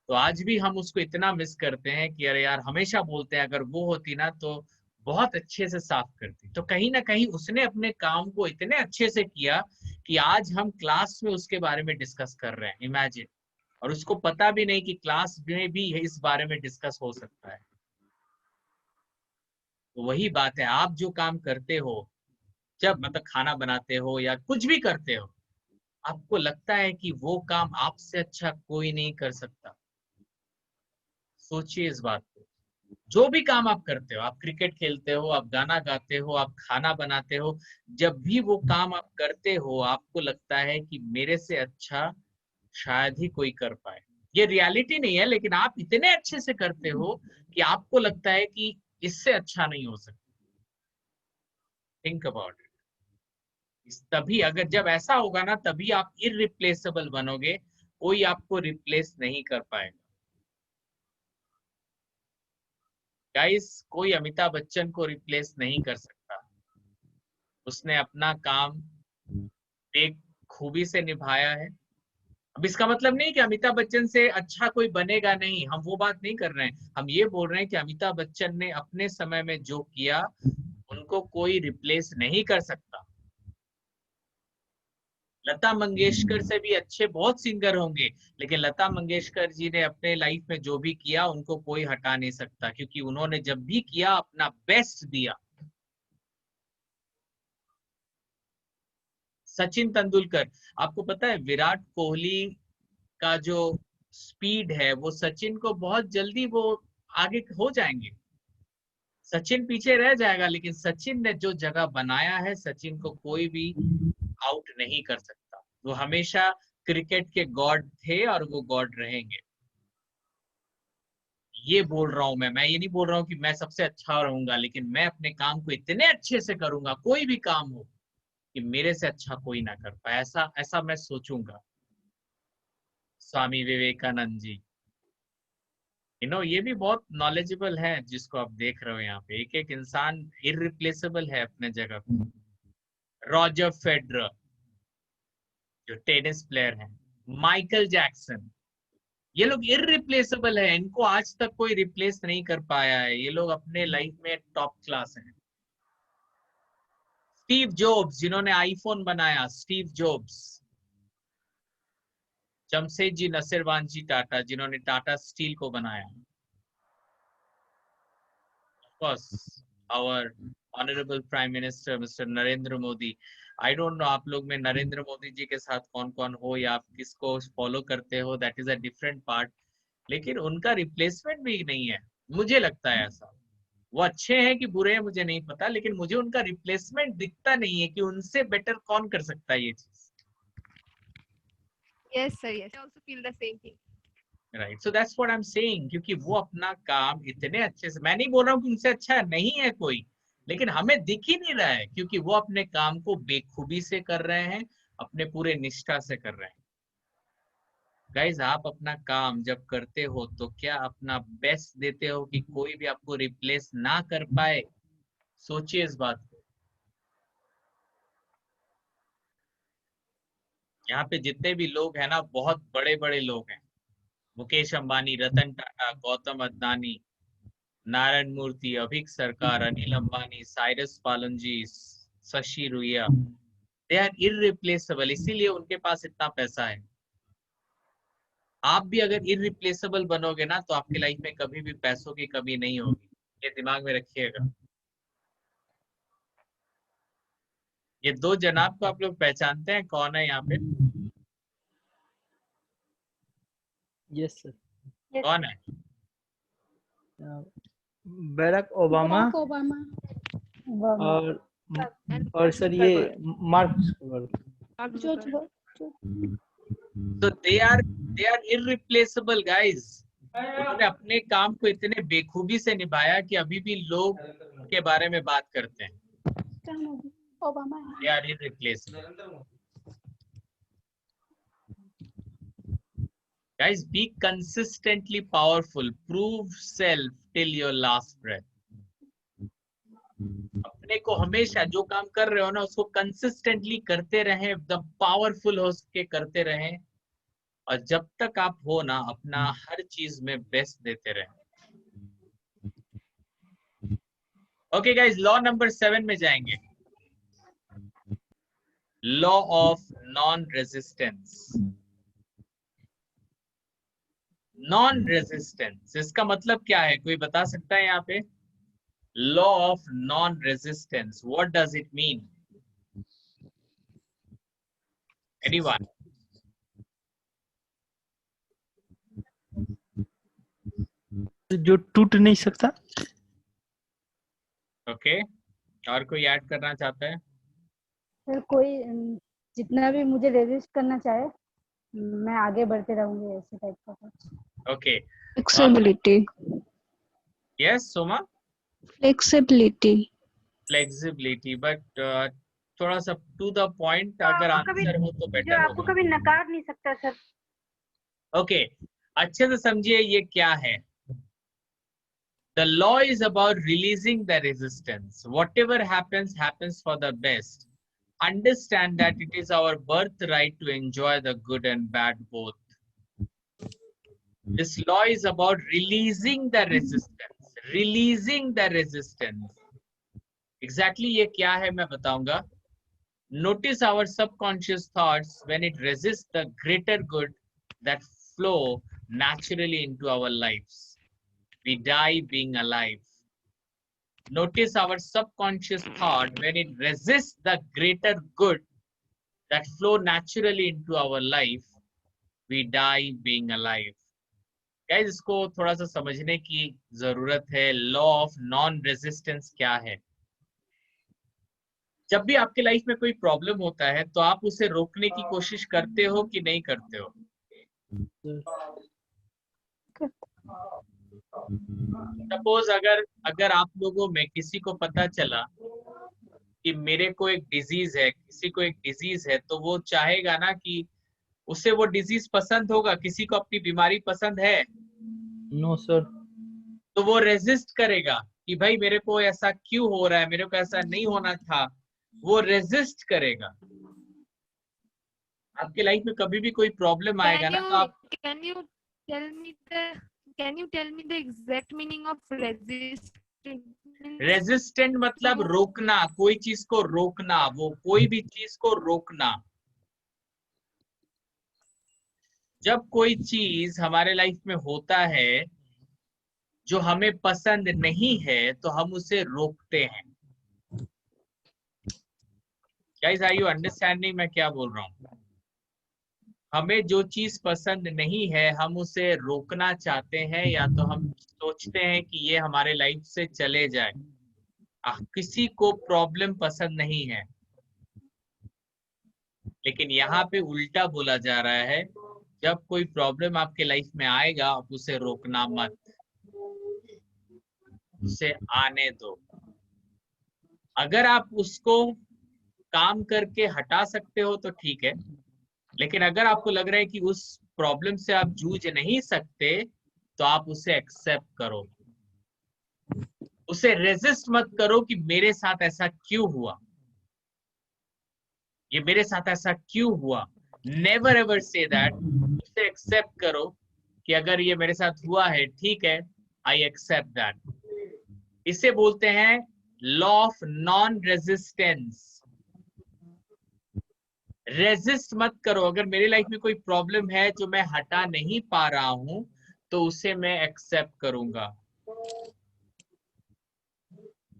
तो आज भी हम उसको इतना मिस करते हैं कि अरे यार, हमेशा बोलते हैं अगर वो होती ना तो बहुत अच्छे से साफ करती। तो कहीं ना कहीं उसने अपने काम को इतने अच्छे से किया कि आज हम क्लास में उसके बारे में डिस्कस कर रहे हैं, इमेजिन। और उसको पता भी नहीं कि क्लास में भी इस बारे में डिस्कस हो सकता है। तो वही बात है, आप जो काम करते हो, जब मतलब खाना बनाते हो या कुछ भी करते हो, आपको लगता है कि वो काम आपसे अच्छा कोई नहीं कर सकता, सोचिए इस बात को। जो भी काम आप करते हो, आप क्रिकेट खेलते हो, आप गाना गाते हो, आप खाना बनाते हो, जब भी वो काम आप करते हो आपको लगता है कि मेरे से अच्छा शायद ही कोई कर पाए। ये रियलिटी नहीं है, लेकिन आप इतने अच्छे से करते हो कि आपको लगता है कि इससे अच्छा नहीं हो सकता। Think about it. तभी अगर जब ऐसा होगा ना तभी आप इररिप्लेसेबल बनोगे, कोई आपको रिप्लेस नहीं कर पाएगा। गाइस कोई अमिताभ बच्चन को रिप्लेस नहीं कर सकता, उसने अपना काम एक खूबी से निभाया है। अब इसका मतलब नहीं कि अमिताभ बच्चन से अच्छा कोई बनेगा नहीं, हम वो बात नहीं कर रहे हैं। हम ये बोल रहे हैं कि अमिताभ बच्चन ने अपने समय में जो किया उनको कोई रिप्लेस नहीं कर सकता। लता मंगेशकर से भी अच्छे बहुत सिंगर होंगे, लेकिन लता मंगेशकर जी ने अपने लाइफ में जो भी किया उनको कोई हटा नहीं सकता, क्योंकि उन्होंने जब भी किया अपना बेस्ट दिया। सचिन तेंदुलकर, आपको पता है विराट कोहली का जो स्पीड है वो सचिन को बहुत जल्दी वो आगे हो जाएंगे। सचिन पीछे रह जाएगा, लेकिन सचिन ने जो जगह बनाया है सचिन को कोई भी आउट नहीं कर सकता। वो हमेशा क्रिकेट के गॉड थे और वो गॉड रहेंगे। ये बोल रहा हूं मैं ये नहीं बोल रहा हूं कि मैं सबसे अच्छा रहूंगा, लेकिन मैं अपने काम को इतने अच्छे से करूंगा, कोई भी काम हो कि मेरे से अच्छा कोई ना कर पाए, ऐसा ऐसा मैं सोचूंगा। स्वामी विवेकानंद जी, ये भी बहुत नॉलेजेबल है जिसको आप देख रहे हो यहाँ पे। एक एक इंसान इररिप्लेसेबल है अपने जगह पे। रॉजर फेडरर जो टेनिस प्लेयर है, माइकल जैक्सन, ये लोग इररिप्लेसेबल है, इनको आज तक कोई रिप्लेस नहीं कर पाया है। ये लोग अपने लाइफ में टॉप क्लास हैं। स्टीव जॉब्स जिन्होंने आईफोन बनाया, स्टीव जॉब्स। जमशेदजी नसीरवानजी टाटा जिन्होंने टाटा स्टील को बनाया। Of course, our honorable Prime Minister Mr. Narendra Modi. I don't know आप लोग में नरेंद्र मोदी जी के साथ कौन कौन हो या आप किसको फॉलो करते हो, that is a different part, लेकिन उनका रिप्लेसमेंट भी नहीं है, मुझे लगता है ऐसा। वो अच्छे हैं कि बुरे हैं मुझे नहीं पता, लेकिन मुझे उनका रिप्लेसमेंट दिखता नहीं है कि उनसे बेटर कौन कर सकता है ये चीज। Yes, sir. Yes. I also feel the same thing. Right, so that's what I am saying, क्योंकि वो अपना काम इतने अच्छे से, मैं नहीं बोल रहा हूँ कि उनसे अच्छा नहीं है कोई, लेकिन हमें दिख ही नहीं रहा है क्योंकि वो अपने काम को बेखूबी से कर रहे हैं, अपने पूरे निष्ठा से कर रहे हैं। गाइज, आप अपना काम जब करते हो तो क्या अपना बेस्ट देते हो कि कोई भी आपको रिप्लेस ना कर पाए? सोचिए इस बात को। यहाँ पे जितने भी लोग हैं ना, बहुत बड़े बड़े लोग हैं। Mukesh Ambani, Ratan Tata, Gautam Adani, Narayan Murthy, Abhik Sarkar, Anil Ambani, Cyrus Pallonji, Shashi Ruia, they are irreplaceable, इसीलिए उनके पास इतना पैसा है। आप भी अगर इररिप्लेसेबल बनोगे ना तो आपकी लाइफ में कभी भी पैसों की कमी नहीं होगी, ये दिमाग में रखिएगा। ये दो जनाब को आप लोग पहचानते हैं, कौन है यहाँ पे? Yes sir. कौन है? बराक ओबामा और सर ये मार्क जुकरबर्ग। तो दे आर इररिप्लेसेबल गाइस। उन्होंने अपने काम को इतने बेखूबी से निभाया कि अभी भी लोग उनके बारे में बात करते हैं। They are irreplaceable. Guys, be consistently powerful. Prove self till your last breath. अपने को हमेशा जो काम कर रहे हो ना उसको कंसिस्टेंटली करते रहें, एकदम पावरफुल हो के करते रहें, और जब तक आप हो ना अपना हर चीज में बेस्ट देते रहें। ओके गाइस, लॉ नंबर 7 में जाएंगे। Law of non resistance. Non resistance इसका मतलब क्या है, कोई बता सकता है यहाँ पे? Law of non resistance, what does it mean? Anyone? जो टूट नहीं सकता। ओके, और कोई ऐड करना चाहता है? सर कोई जितना भी मुझे रेजिस्ट करना चाहे मैं आगे बढ़ते रहूंगी, ऐसे टाइप का कुछ। Okay, Flexibility. Yes Soma? Flexibility. Flexibility, but थोड़ा सा टू द पॉइंट अगर आंसर हो तो जो बेटर आपको होगा। कभी नकार नहीं सकता सर। ओके, अच्छे से समझिए ये क्या है। The law is about releasing the resistance. Whatever happens, happens for the best. Understand that it is our birthright to enjoy the good and bad both. This law is about releasing the resistance. Releasing the resistance. Exactly ये क्या है मैं बताऊंगा. Notice our subconscious thoughts when it resists the greater good that flow naturally into our lives. We die being alive. Notice our subconscious thought when it resists the greater good that flow naturally into our life. We die being alive. Guys, इसको थोड़ा सा समझने की जरूरत है। Law of non resistance क्या है? जब भी आपके लाइफ में कोई प्रॉब्लम होता है तो आप उसे रोकने की कोशिश करते हो कि नहीं करते हो? सपोज अगर आप लोगों में किसी को पता चला कि मेरे को एक डिजीज है, किसी को एक डिजीज है, तो वो चाहेगा ना कि उसे वो डिजीज पसंद होगा? किसी को अपनी बीमारी पसंद है? No sir. तो वो रेजिस्ट करेगा कि भाई मेरे को ऐसा क्यों हो रहा है, मेरे को ऐसा नहीं होना था, वो रेजिस्ट करेगा। आपके लाइफ में कभी भी कोई प्रॉब्लम आएगा ना, तो आप can you tell me the exact meaning of resistance? Resistant मतलब रोकना, कोई चीज को रोकना, वो कोई भी चीज को रोकना। जब कोई चीज हमारे लाइफ में होता है जो हमें पसंद नहीं है, तो हम उसे रोकते हैं। गाइस, आर यू अंडरस्टैंडिंग मैं क्या बोल रहा हूँ? हमें जो चीज पसंद नहीं है हम उसे रोकना चाहते हैं, या तो हम सोचते हैं कि ये हमारे लाइफ से चले जाए। किसी को प्रॉब्लम पसंद नहीं है, लेकिन यहाँ पे उल्टा बोला जा रहा है, जब कोई प्रॉब्लम आपके लाइफ में आएगा आप उसे रोकना मत, उसे आने दो। अगर आप उसको काम करके हटा सकते हो तो ठीक है, लेकिन अगर आपको लग रहा है कि उस प्रॉब्लम से आप जूझ नहीं सकते, तो आप उसे एक्सेप्ट करो। उसे रेजिस्ट मत करो कि मेरे साथ ऐसा क्यों हुआ, ये मेरे साथ ऐसा क्यों हुआ। Never ever say that. उसे एक्सेप्ट करो कि अगर ये मेरे साथ हुआ है, ठीक है, आई एक्सेप्ट दैट। इसे बोलते हैं law of non resistance. Resist मत करो। अगर मेरी लाइफ में कोई प्रॉब्लम है जो मैं हटा नहीं पा रहा हूं, तो उसे मैं एक्सेप्ट करूंगा।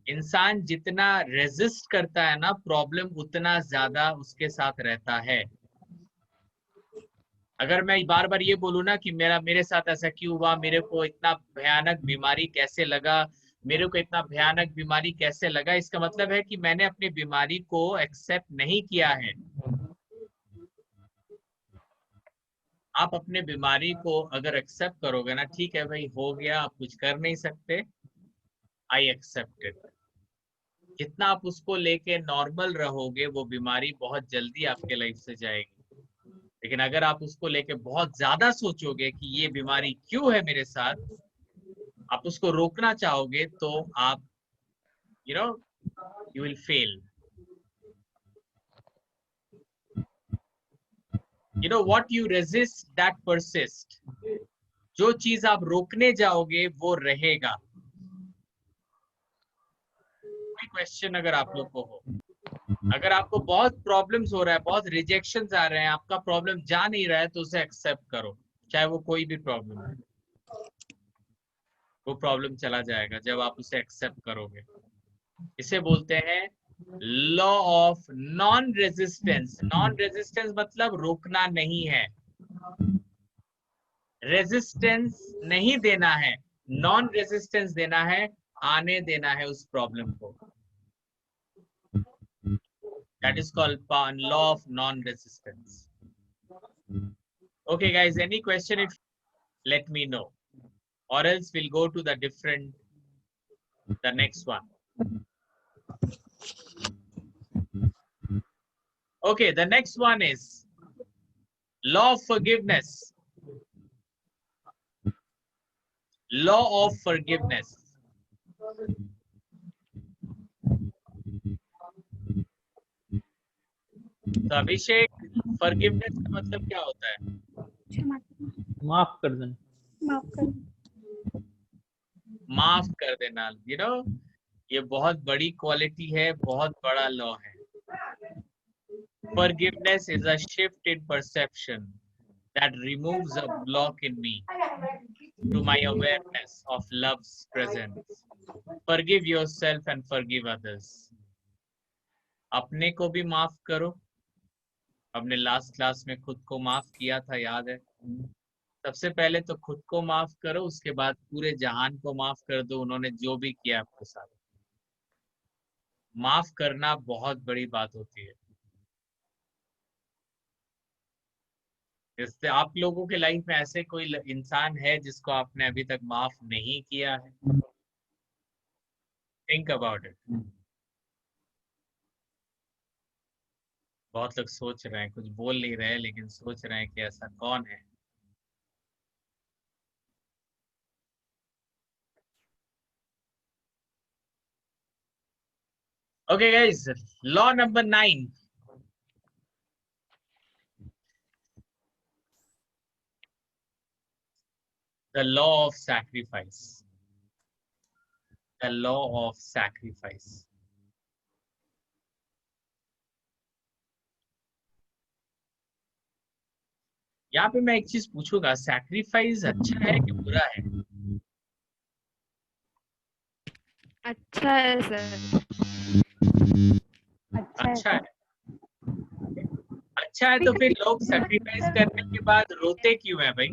इंसान जितना रेजिस्ट करता है ना, प्रॉब्लम उतना ज्यादा उसके साथ रहता है। अगर मैं बार बार ये बोलूँ ना कि मेरे साथ ऐसा क्यों हुआ, मेरे को इतना भयानक बीमारी कैसे लगा, मेरे को इतना भयानक बीमारी कैसे लगा, इसका मतलब है कि मैंने अपनी बीमारी को एक्सेप्ट नहीं किया है। आप अपने बीमारी को अगर एक्सेप्ट करोगे ना, ठीक है भाई हो गया, आप कुछ कर नहीं सकते, आई एक्सेप्ट इट। जितना आप उसको लेके नॉर्मल रहोगे, वो बीमारी बहुत जल्दी आपके लाइफ से जाएगी। लेकिन अगर आप उसको लेके बहुत ज्यादा सोचोगे कि ये बीमारी क्यों है मेरे साथ, आप उसको रोकना चाहोगे, तो आप you will fail. What you resist that persist. जो चीज आप रोकने जाओगे वो रहेगा। कोई क्वेश्चन अगर आप लोग को हो, अगर आपको बहुत प्रॉब्लम्स हो रहा है, बहुत रिजेक्शंस आ रहे हैं, आपका प्रॉब्लम जा नहीं रहा है, तो उसे एक्सेप्ट करो, चाहे वो कोई भी प्रॉब्लम है। वो प्रॉब्लम चला जाएगा जब आप उसे एक्सेप्ट करोगे। इसे बोलते हैं law of non resistance. Non resistance मतलब रोकना नहीं है, रेजिस्टेंस नहीं देना है, नॉन रेजिस्टेंस देना है, आने देना है उस प्रॉब्लम को। That is called law of non-resistance. Okay, guys, any question? If let me know, or else we'll go to the next one. Okay, the next one is law of forgiveness. Law of forgiveness. तो अभिषेक, forgiveness का मतलब क्या होता है? माफ कर देना। माफ कर देना। ये बहुत बड़ी क्वालिटी है, बहुत बड़ा लॉ है। Forgiveness is a shift in perception that removes a block in me to my awareness of love's presence. Forgive yourself and forgive others. अपने को भी माफ करो। हमने लास्ट क्लास में खुद को माफ किया था, याद है? सबसे पहले तो खुद को माफ करो, उसके बाद पूरे जहान को माफ कर दो, उन्होंने जो भी किया आपके साथ। माफ करना बहुत बड़ी बात होती है। इससे आप लोगों के लाइफ में ऐसे कोई इंसान है जिसको आपने अभी तक माफ नहीं किया है? Think about it. बहुत लोग सोच रहे हैं, कुछ बोल नहीं रहे लेकिन सोच रहे हैं कि ऐसा कौन है। Okay guys, law number 9. The law of sacrifice. The law of sacrifice. यहाँ पे मैं एक चीज पूछूंगा, सैक्रिफाइस अच्छा है कि बुरा है? अच्छा है सर। अच्छा है। अच्छा है तो फिर लोग सैक्रिफाइस करने के बाद रोते क्यों है भाई?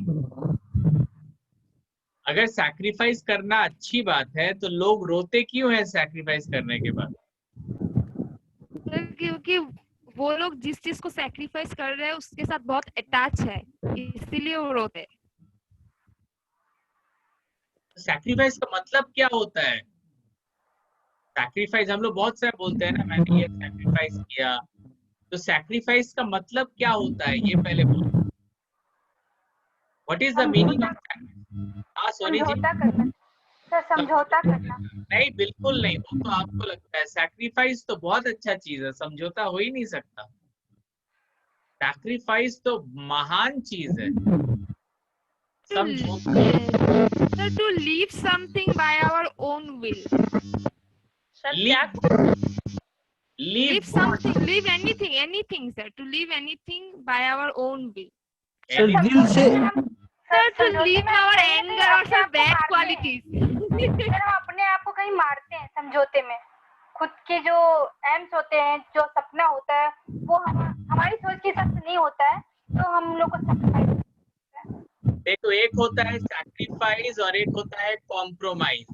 अगर सैक्रिफाइस करना अच्छी बात है तो लोग रोते क्यों है सैक्रिफाइस करने के बाद? सर क्योंकि वो लोग जिस चीज को सैक्रिफाइस कर रहे हैं उसके साथ बहुत अटैच है, इसीलिए वो रोते हैं। सैक्रिफाइस का मतलब क्या होता है? सैक्रिफाइस हम लोग बहुत सारे बोलते हैं ना, मैंने ये सैक्रिफाइस किया, तो सैक्रिफाइस का मतलब क्या होता है ये पहले बोलो। What is the meaning of sacrifice? हाँ सोनी जी। समझौता करना सर, समझौता करना। नहीं बिल्कुल नहीं, वो तो आपको लगता है। सैक्रिफाइस तो बहुत अच्छा चीज है, समझौता हो ही नहीं सकता। सैक्रिफाइस तो महान चीज है। Sir, to leave something by our own will. Sir Leave- क्या Leave something, leave anything, sir. To leave anything by our own will. Sir दिल से Sir, to leave our anger or some bad qualities. Sir हम अपने आप को कहीं मारते हैं समझौते में। खुद के जो एम्स होते हैं, जो सपना होता है, वो हमारी सोच के हिसाब से नहीं होता है, तो हम लोग को sacrifice। देखो, एक होता है सैक्रिफाइस और एक होता है कॉम्प्रोमाइज।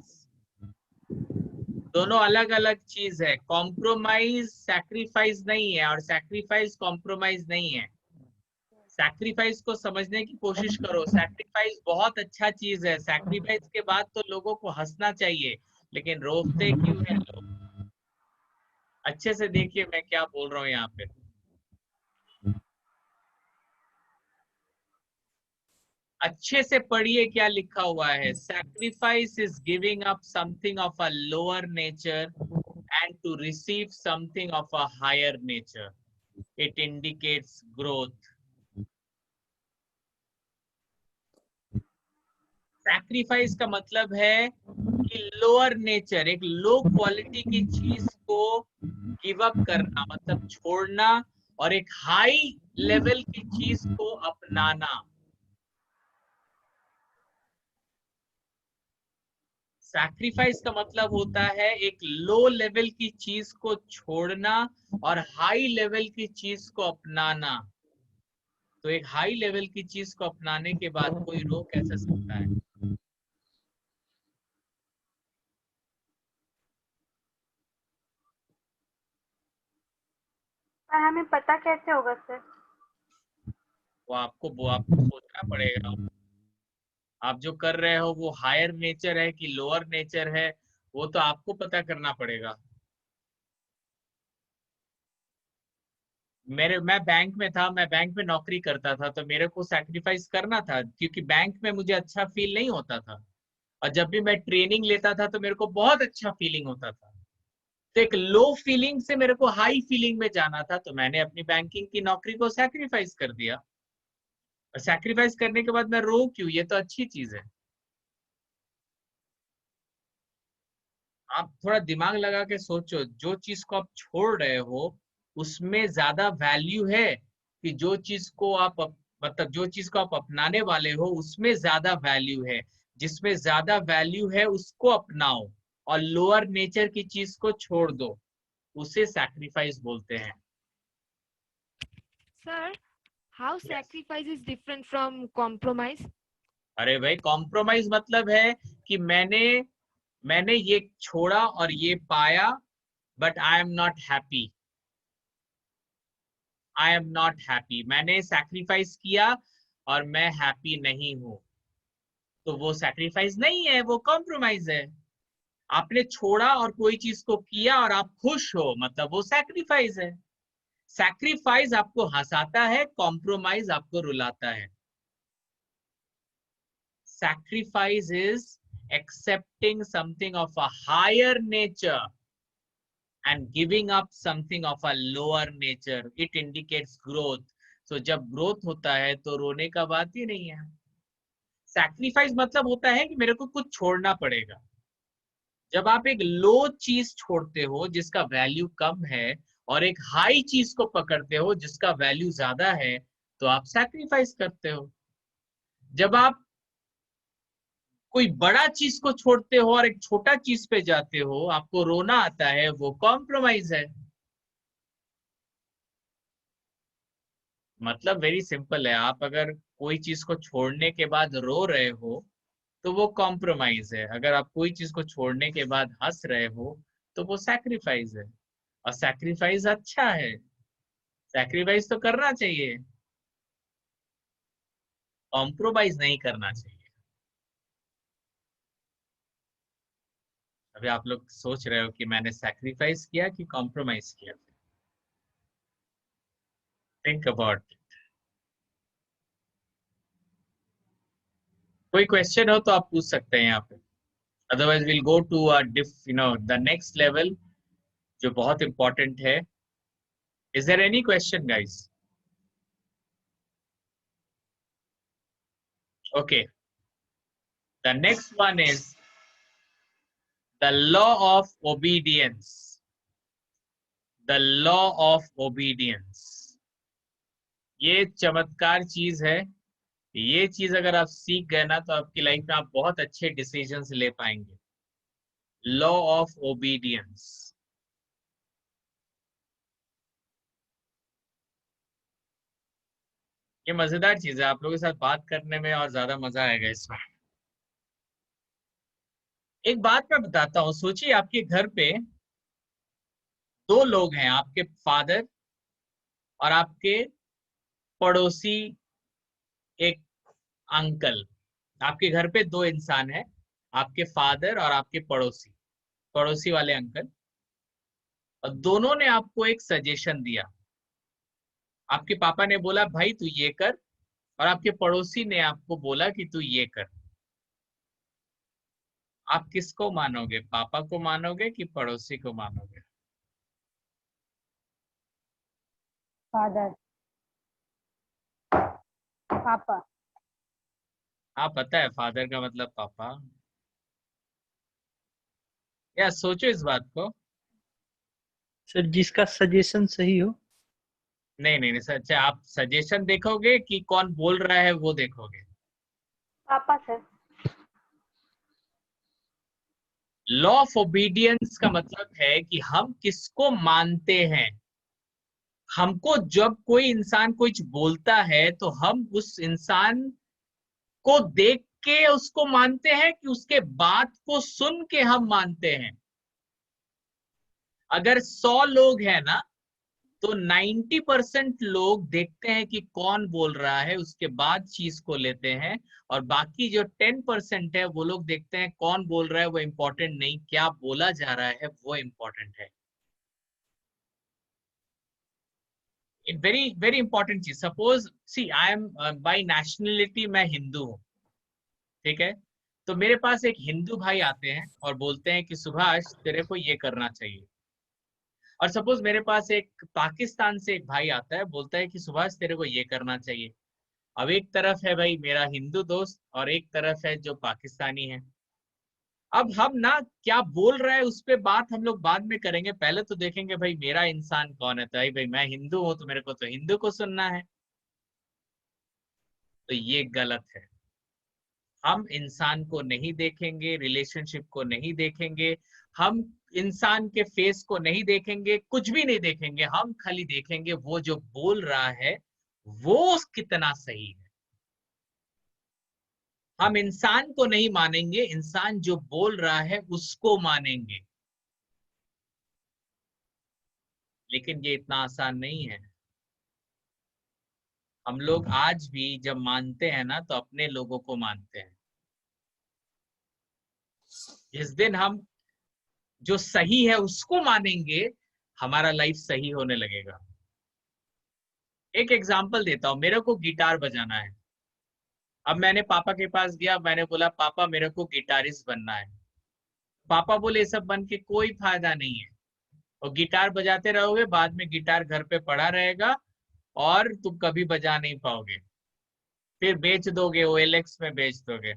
दोनों अलग अलग चीज है। कॉम्प्रोमाइज सैक्रिफाइस नहीं है और सैक्रिफाइस कॉम्प्रोमाइज नहीं है। सैक्रिफाइस को समझने की कोशिश करो। सैक्रिफाइस बहुत अच्छा चीज है। सैक्रिफाइस के बाद तो लोगों को हंसना चाहिए, लेकिन रोते क्यों हैं लोग? अच्छे से देखिए मैं क्या बोल रहा हूँ यहाँ पे। अच्छे से पढ़िए क्या लिखा हुआ है। Sacrifice is giving up something of a lower nature and to receive something of a higher nature. It indicates growth. Sacrifice का मतलब है कि लोअर नेचर, एक लो क्वालिटी की चीज को गिव अप करना, मतलब छोड़ना, और एक हाई लेवल की चीज को अपनाना। सैक्रिफाइस का मतलब होता है एक लो लेवल की चीज को छोड़ना और हाई लेवल की चीज को अपनाना। तो एक हाई लेवल की चीज को अपनाने के बाद कोई रोक कैसे सकता है? पर हमें पता कैसे होगा सर? वो आपको सोचना पड़ेगा। आप जो कर रहे हो वो हायर नेचर है कि लोअर नेचर है, वो तो आपको पता करना पड़ेगा। मैं बैंक में था, मैं बैंक में नौकरी करता था, तो मेरे को सैक्रिफाइस करना था क्योंकि बैंक में मुझे अच्छा फील नहीं होता था। और जब भी मैं ट्रेनिंग लेता था तो मेरे को बहुत अच्छा फीलिंग होता था। तो एक लो फीलिंग से मेरे को हाई फीलिंग में जाना था, तो मैंने अपनी बैंकिंग की नौकरी को सैक्रिफाइस कर दिया। और सैक्रिफाइस करने के बाद मैं रो क्यों? ये तो अच्छी चीज है। आप थोड़ा दिमाग लगा के सोचो, जो चीज को आप छोड़ रहे हो उसमें ज्यादा वैल्यू है कि जो चीज को आप मतलब जो चीज को आप अपनाने वाले हो उसमें ज्यादा वैल्यू है। जिसमें ज्यादा वैल्यू है उसको अपनाओ और लोअर नेचर की चीज को छोड़ दो, उसे सैक्रिफाइस बोलते हैं। Sir, how sacrifice is different from compromise? अरे भाई, कॉम्प्रोमाइज मतलब है कि मैंने ये छोड़ा और ये पाया, but I am not happy. I am not happy, मैंने सैक्रिफाइस किया और मैं हैप्पी नहीं हूं, तो वो सैक्रिफाइस नहीं है, वो कॉम्प्रोमाइज है। आपने छोड़ा और कोई चीज को किया और आप खुश हो, मतलब वो सैक्रिफाइस है। सैक्रिफाइस आपको हंसाता है, कॉम्प्रोमाइज आपको रुलाता है। Sacrifice is accepting something of a higher nature and giving up something of a lower nature. It indicates growth. So जब growth होता है तो रोने का बात ही नहीं है। Sacrifice मतलब होता है कि मेरे को कुछ छोड़ना पड़ेगा। जब आप एक लो चीज छोड़ते हो जिसका वैल्यू कम है और एक हाई चीज को पकड़ते हो जिसका वैल्यू ज्यादा है, तो आप सैक्रिफाइस करते हो। जब आप कोई बड़ा चीज को छोड़ते हो और एक छोटा चीज पे जाते हो, आपको रोना आता है, वो कॉम्प्रोमाइज है। मतलब वेरी सिंपल है, आप अगर कोई चीज को छोड़ने के बाद रो रहे हो तो वो कॉम्प्रोमाइज है। अगर आप कोई चीज को छोड़ने के बाद हंस रहे हो तो वो सैक्रिफाइस है। और सैक्रिफाइस अच्छा है, सैक्रिफाइस तो करना चाहिए, कॉम्प्रोमाइज नहीं करना चाहिए। अभी आप लोग सोच रहे हो कि मैंने सैक्रिफाइस किया कि कॉम्प्रोमाइज किया। Think about it. कोई क्वेश्चन हो तो आप पूछ सकते हैं यहाँ पे, otherwise will go to the next level जो बहुत इंपॉर्टेंट है। Is there any question guys? Okay, the next one is the law of obedience. The law of obedience. ये चमत्कार चीज है। ये चीज अगर आप सीख गए ना तो आपकी लाइफ में आप बहुत अच्छे डिसीजंस ले पाएंगे। Law of obedience. ये मजेदार चीज है, आप लोगों के साथ बात करने में और ज्यादा मजा आएगा इसमें। एक बात मैं बताता हूं, सोचिए आपके घर पे दो लोग हैं, आपके फादर और आपके पड़ोसी एक अंकल। आपके घर पे दो इंसान हैं, आपके फादर और आपके पड़ोसी वाले अंकल, और दोनों ने आपको एक सजेशन दिया। आपके पापा ने बोला भाई तू ये कर, और आपके पड़ोसी ने आपको बोला कि तू ये कर। आप किसको मानोगे? पापा को मानोगे कि पड़ोसी को मानोगे? फादर। पापा। आप पता है फादर का मतलब पापा। या सोचो इस बात को। सर जिसका सजेशन सही हो। नहीं नहीं सर, अच्छा आप सजेशन देखोगे कि कौन बोल रहा है वो देखोगे? पापा सर। लॉ ऑफ ओबीडियंस का मतलब है कि हम किसको मानते हैं। हमको जब कोई इंसान कुछ बोलता है तो हम उस इंसान को देख के उसको मानते हैं कि उसके बात को सुन के हम मानते हैं। अगर 100 लोग हैं ना तो 90% लोग देखते हैं कि कौन बोल रहा है, उसके बाद चीज को लेते हैं, और बाकी जो 10% है वो लोग देखते हैं कौन बोल रहा है वो इम्पोर्टेंट नहीं, क्या बोला जा रहा है वो इम्पोर्टेंट है। वेरी वेरी इंपॉर्टेंट चीज। Suppose see I am by nationality मैं हिंदू हूँ, ठीक है? तो मेरे पास एक हिंदू भाई आते हैं और बोलते हैं कि सुभाष तेरे को ये करना चाहिए। और सपोज मेरे पास एक पाकिस्तान से एक भाई आता है, बोलता है कि सुभाष तेरे को ये करना चाहिए। अब एक तरफ है भाई मेरा हिंदू दोस्त और एक तरफ है जो पाकिस्तानी है। अब हम ना क्या बोल रहा है उस पे बात हम लोग बाद में करेंगे, पहले तो देखेंगे भाई मेरा इंसान कौन है। तो भाई मैं हिंदू हूं तो मेरे को तो हिंदू को सुनना है। तो ये गलत है। हम इंसान को नहीं देखेंगे, रिलेशनशिप को नहीं देखेंगे, हम इंसान के फेस को नहीं देखेंगे, कुछ भी नहीं देखेंगे। हम खाली देखेंगे वो जो बोल रहा है वो कितना सही है। हम इंसान को नहीं मानेंगे, इंसान जो बोल रहा है उसको मानेंगे। लेकिन ये इतना आसान नहीं है। हम लोग आज भी जब मानते हैं ना तो अपने लोगों को मानते हैं। जिस दिन हम जो सही है उसको मानेंगे, हमारा लाइफ सही होने लगेगा। एक एग्जांपल देता हूँ, मेरे को गिटार बजाना है। अब मैंने पापा के पास गया, मैंने बोला पापा मेरे को गिटारिस्ट बनना है। पापा बोले ये सब बन के कोई फायदा नहीं है, और गिटार बजाते रहोगे, बाद में गिटार घर पे पड़ा रहेगा और तुम कभी बजा नहीं पाओगे, फिर बेच दोगे, OLX में बेच दोगे।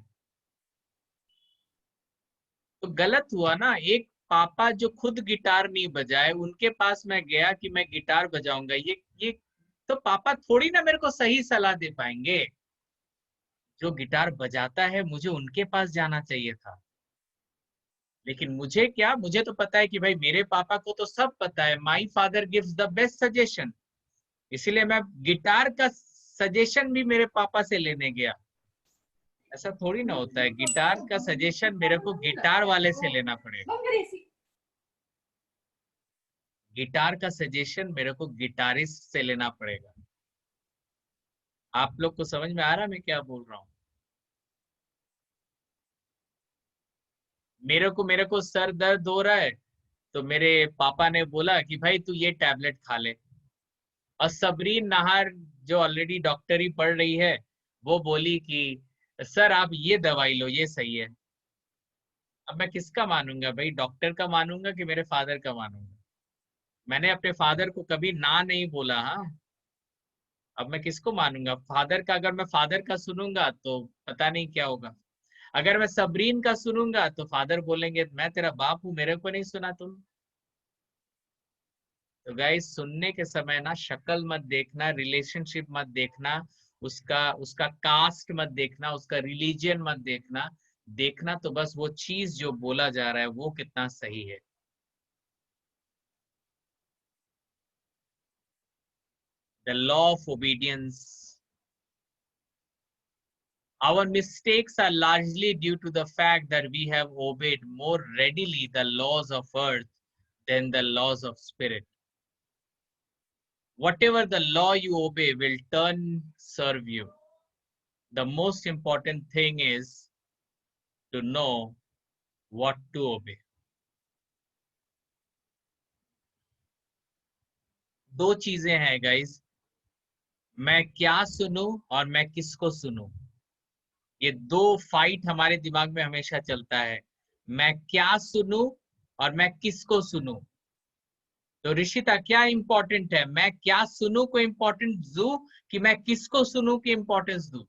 तो गलत हुआ ना। एक पापा जो खुद गिटार नहीं बजाए, उनके पास मैं गया कि मैं गिटार बजाऊंगा, ये तो पापा थोड़ी ना मेरे को सही सलाह दे पाएंगे। जो गिटार बजाता है मुझे उनके पास जाना चाहिए था। लेकिन मुझे क्या, मुझे तो पता है कि भाई मेरे पापा को तो सब पता है, my father gives the best suggestion, इसीलिए मैं गिटार का सजेशन भी मेरे पापा से लेने गया। ऐसा थोड़ी ना होता है, गिटार का सजेशन मेरे को गिटार वाले से लेना पड़ेगा। गिटार का सजेशन मेरे को गिटारिस्ट से लेना पड़ेगा। आप लोग को समझ में आ रहा है मैं क्या बोल रहा हूँ? मेरे को सर दर्द हो रहा है, तो मेरे पापा ने बोला कि भाई तू ये टैबलेट खा ले। और सबरीन नाहर जो ऑलरेडी डॉक्टरी पढ़ रही है, वो बोली कि सर आप ये दवाई लो, ये सही है। अब मैं किसका मानूंगा भाई, डॉक्टर का मानूंगा कि मेरे फादर का मानूंगा? मैंने अपने फादर को कभी ना नहीं बोला। हाँ, अब मैं किसको मानूंगा? फादर का, अगर मैं फादर का सुनूंगा तो पता नहीं क्या होगा। अगर मैं सबरीन का सुनूंगा तो फादर बोलेंगे मैं तेरा बाप हूं, मेरे को नहीं सुना तुम। तो गाइस, सुनने के समय ना शक्ल मत देखना, रिलेशनशिप मत देखना, उसका उसका कास्ट मत देखना, उसका रिलीजियन मत देखना। देखना तो बस वो चीज जो बोला जा रहा है वो कितना सही है। The law of obedience. Our mistakes are largely due to the fact that we have obeyed more readily the laws of earth than the laws of spirit. Whatever the law you obey will turn serve you. The most important thing is to know what to obey. दो चीजें हैं guys, मैं क्या सुनूं और मैं किसको सुनूं। ये दो फाइट हमारे दिमाग में हमेशा चलता है, मैं क्या सुनूं और मैं किसको सुनूं। तो ऋषिता क्या इंपॉर्टेंट है, मैं क्या सुनूं को इंपॉर्टेंस दूं कि मैं किसको सुनूं की इंपॉर्टेंस दूं?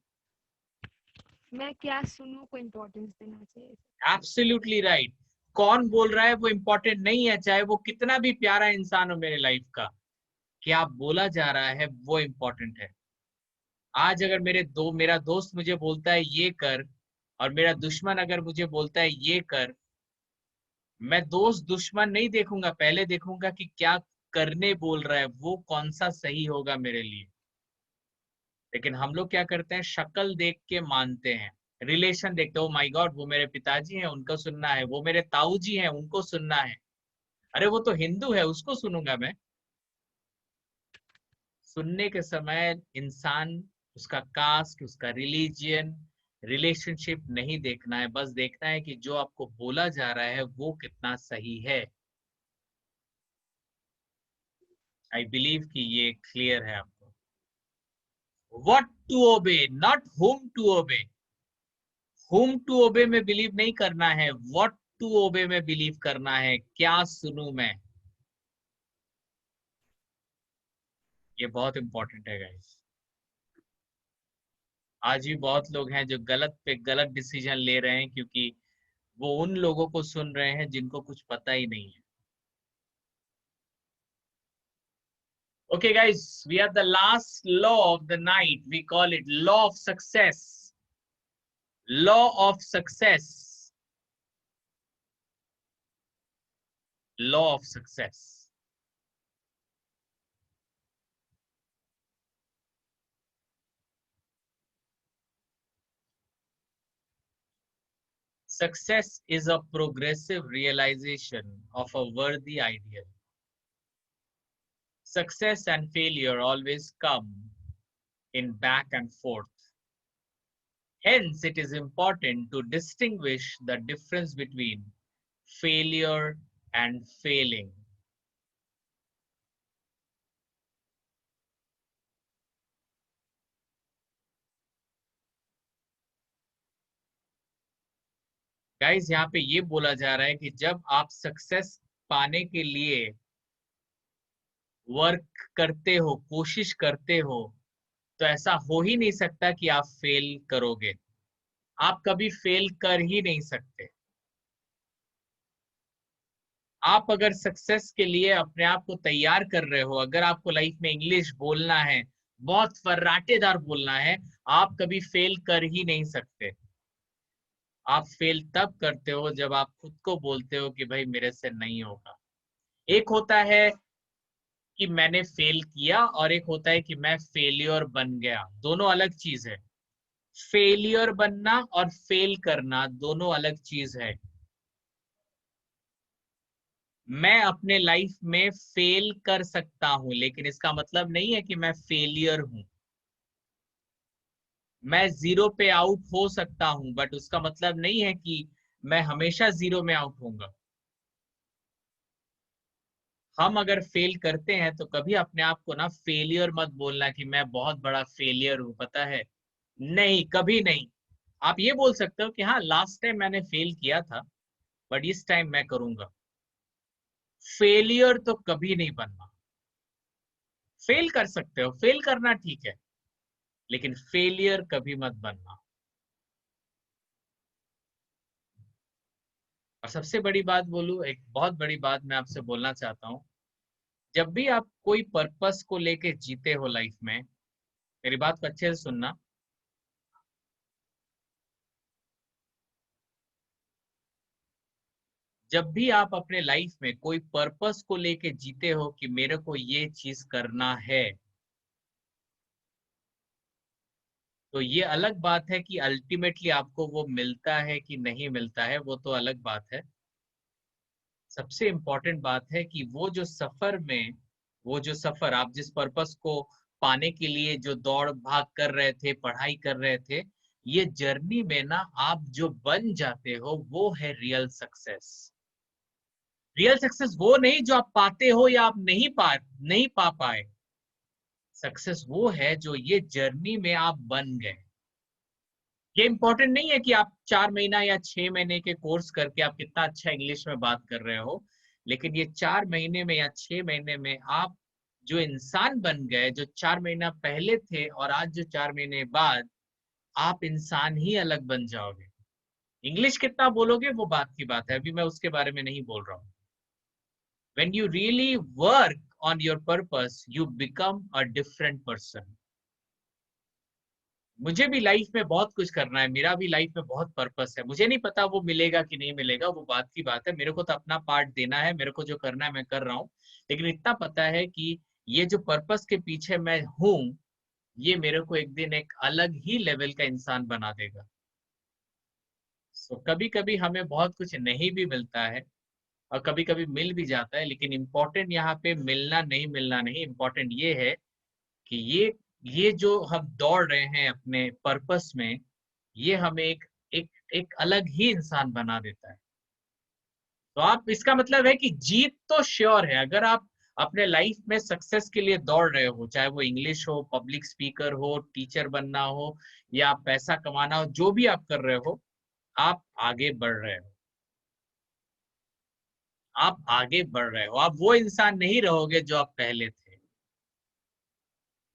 मैं क्या सुनूं को इम्पोर्टेंस देना चाहिए। Absolutely right. कौन बोल रहा है वो इंपॉर्टेंट नहीं है, चाहे वो कितना भी प्यारा इंसान हो मेरे लाइफ का, क्या बोला जा रहा है वो इंपॉर्टेंट है। आज अगर मेरा दोस्त मुझे बोलता है ये कर, और मेरा दुश्मन अगर मुझे बोलता है ये कर, मैं दोस्त दुश्मन नहीं देखूंगा, पहले देखूंगा कि क्या करने बोल रहा है, वो कौन सा सही होगा मेरे लिए। लेकिन हम लोग क्या करते हैं, शक्ल देख के मानते हैं, रिलेशन देखते हो, माय गॉड वो मेरे पिताजी हैं उनको सुनना है, वो मेरे ताऊ जी हैं उनको सुनना है, अरे वो तो हिंदू है उसको सुनूंगा मैं। सुनने के समय इंसान, उसका कास्ट, उसका रिलीजियन, रिलेशनशिप नहीं देखना है, बस देखना है कि जो आपको बोला जा रहा है वो कितना सही है। आई बिलीव कि ये क्लियर है आपको। What to obey, not whom to obey. whom to obey में बिलीव नहीं करना है, व्हाट टू ओबे में बिलीव करना है, क्या सुनूं मैं। ये बहुत इंपॉर्टेंट है गाइस। आज भी बहुत लोग हैं जो गलत पे गलत डिसीजन ले रहे हैं, क्योंकि वो उन लोगों को सुन रहे हैं जिनको कुछ पता ही नहीं है। Okay guys, we are the last law of the night. We call it law of success. Law of success. Law of success. Success is a progressive realization of a worthy ideal. Success and failure always come in back and forth. Hence, it is important to distinguish the difference between failure and failing. Guys यहाँ पे ये बोला जा रहा है कि जब आप सक्सेस पाने के लिए वर्क करते हो, कोशिश करते हो, तो ऐसा हो ही नहीं सकता कि आप फेल करोगे। आप कभी फेल कर ही नहीं सकते। आप अगर सक्सेस के लिए अपने आप को तैयार कर रहे हो, अगर आपको लाइफ में इंग्लिश बोलना है, बहुत फर्राटेदार बोलना है, आप कभी फेल कर ही नहीं सकते। आप फेल तब करते हो जब आप खुद को बोलते हो कि भाई मेरे से नहीं होगा। एक होता है कि मैंने फेल किया और एक होता है कि मैं फेलियर बन गया। दोनों अलग चीज है। फेलियर बनना और फेल करना दोनों अलग चीज है। मैं अपने लाइफ में फेल कर सकता हूं, लेकिन इसका मतलब नहीं है कि मैं फेलियर हूं। मैं जीरो पे आउट हो सकता हूं, बट उसका मतलब नहीं है कि मैं हमेशा जीरो में आउट होऊंगा। हम अगर फेल करते हैं तो कभी अपने आप को ना फेलियर मत बोलना कि मैं बहुत बड़ा फेलियर हूं, पता है। नहीं, कभी नहीं। आप ये बोल सकते हो कि हाँ, लास्ट टाइम मैंने फेल किया था, बट इस टाइम मैं करूंगा। फेलियर तो कभी नहीं बनना। फेल कर सकते हो, फेल करना ठीक है, लेकिन फेलियर कभी मत बनना। और सबसे बड़ी बात बोलूं, एक बहुत बड़ी बात मैं आपसे बोलना चाहता हूं। जब भी आप कोई पर्पस को लेके जीते हो लाइफ में, मेरी बात को अच्छे से सुनना। जब भी आप अपने लाइफ में कोई पर्पस को लेके जीते हो कि मेरे को ये चीज करना है, तो ये अलग बात है कि अल्टीमेटली आपको वो मिलता है कि नहीं मिलता है, वो तो अलग बात है। सबसे इंपॉर्टेंट बात है कि वो जो सफर आप जिस पर्पस को पाने के लिए जो दौड़ भाग कर रहे थे, पढ़ाई कर रहे थे, ये जर्नी में ना आप जो बन जाते हो वो है रियल सक्सेस। रियल सक्सेस वो नहीं जो आप पाते हो या आप नहीं पा पाए। सक्सेस वो है जो ये जर्नी में आप बन गए। ये इंपॉर्टेंट नहीं है कि आप 4 महीना या 6 महीने के कोर्स करके आप कितना अच्छा इंग्लिश में बात कर रहे हो, लेकिन ये 4 महीने में या 6 महीने में आप जो इंसान बन गए, जो 4 महीना पहले थे और आज जो 4 महीने बाद, आप इंसान ही अलग बन जाओगे। इंग्लिश कितना बोलोगे वो बात की बात है, अभी मैं उसके बारे में नहीं बोल रहा हूँ। When you really work on your purpose, you become a different person. मुझे भी लाइफ में बहुत कुछ करना है, मेरा भी लाइफ में बहुत पर्पस है। मुझे नहीं पता वो मिलेगा कि नहीं मिलेगा, वो बात की बात है। मेरे को तो अपना पार्ट देना है, मेरे को जो करना है मैं कर रहा हूँ। लेकिन इतना पता है कि ये जो पर्पस के पीछे मैं हूँ, ये मेरे को एक दिन एक अलग ही लेवल का इंसान बना देगा। कभी कभी हमें बहुत कुछ नहीं भी मिलता है और कभी कभी मिल भी जाता है, लेकिन इम्पोर्टेंट यहाँ पे मिलना नहीं, इम्पोर्टेंट ये है कि ये जो हम दौड़ रहे हैं अपने पर्पस में, ये हमें एक अलग ही इंसान बना देता है। तो आप, इसका मतलब है कि जीत तो श्योर है। अगर आप अपने लाइफ में सक्सेस के लिए दौड़ रहे हो, चाहे वो इंग्लिश हो, पब्लिक स्पीकर हो, टीचर बनना हो या पैसा कमाना हो, जो भी आप कर रहे हो, आप आगे बढ़ रहे हो। आप आगे बढ़ रहे हो। आप वो इंसान नहीं रहोगे जो आप पहले थे।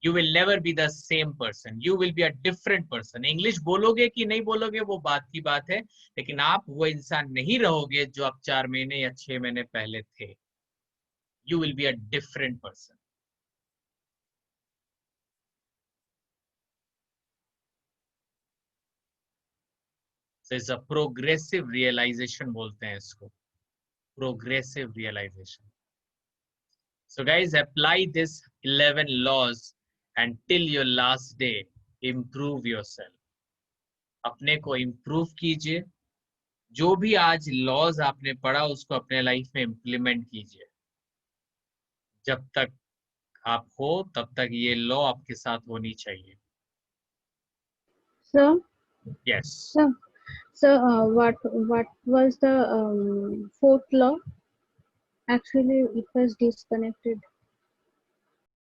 You will never be the same person. You will be a different person. English बोलोगे कि नहीं बोलोगे वो बात की बात है, लेकिन आप वो इंसान नहीं रहोगे जो आप 4 महीने या 6 महीने पहले थे। You will be a different person. So it's a progressive realization बोलते हैं इसको, progressive realization. So guys, apply this 11 laws until your last day. Improve yourself. अपने को improve कीजिए। जो भी आज लॉज आपने पढ़ा उसको अपने लाइफ में इम्प्लीमेंट कीजिए। जब तक आप हो तब तक ये लॉ आपके साथ होनी चाहिए। Sir, yes sir, what was the fourth law? Actually, it was disconnected.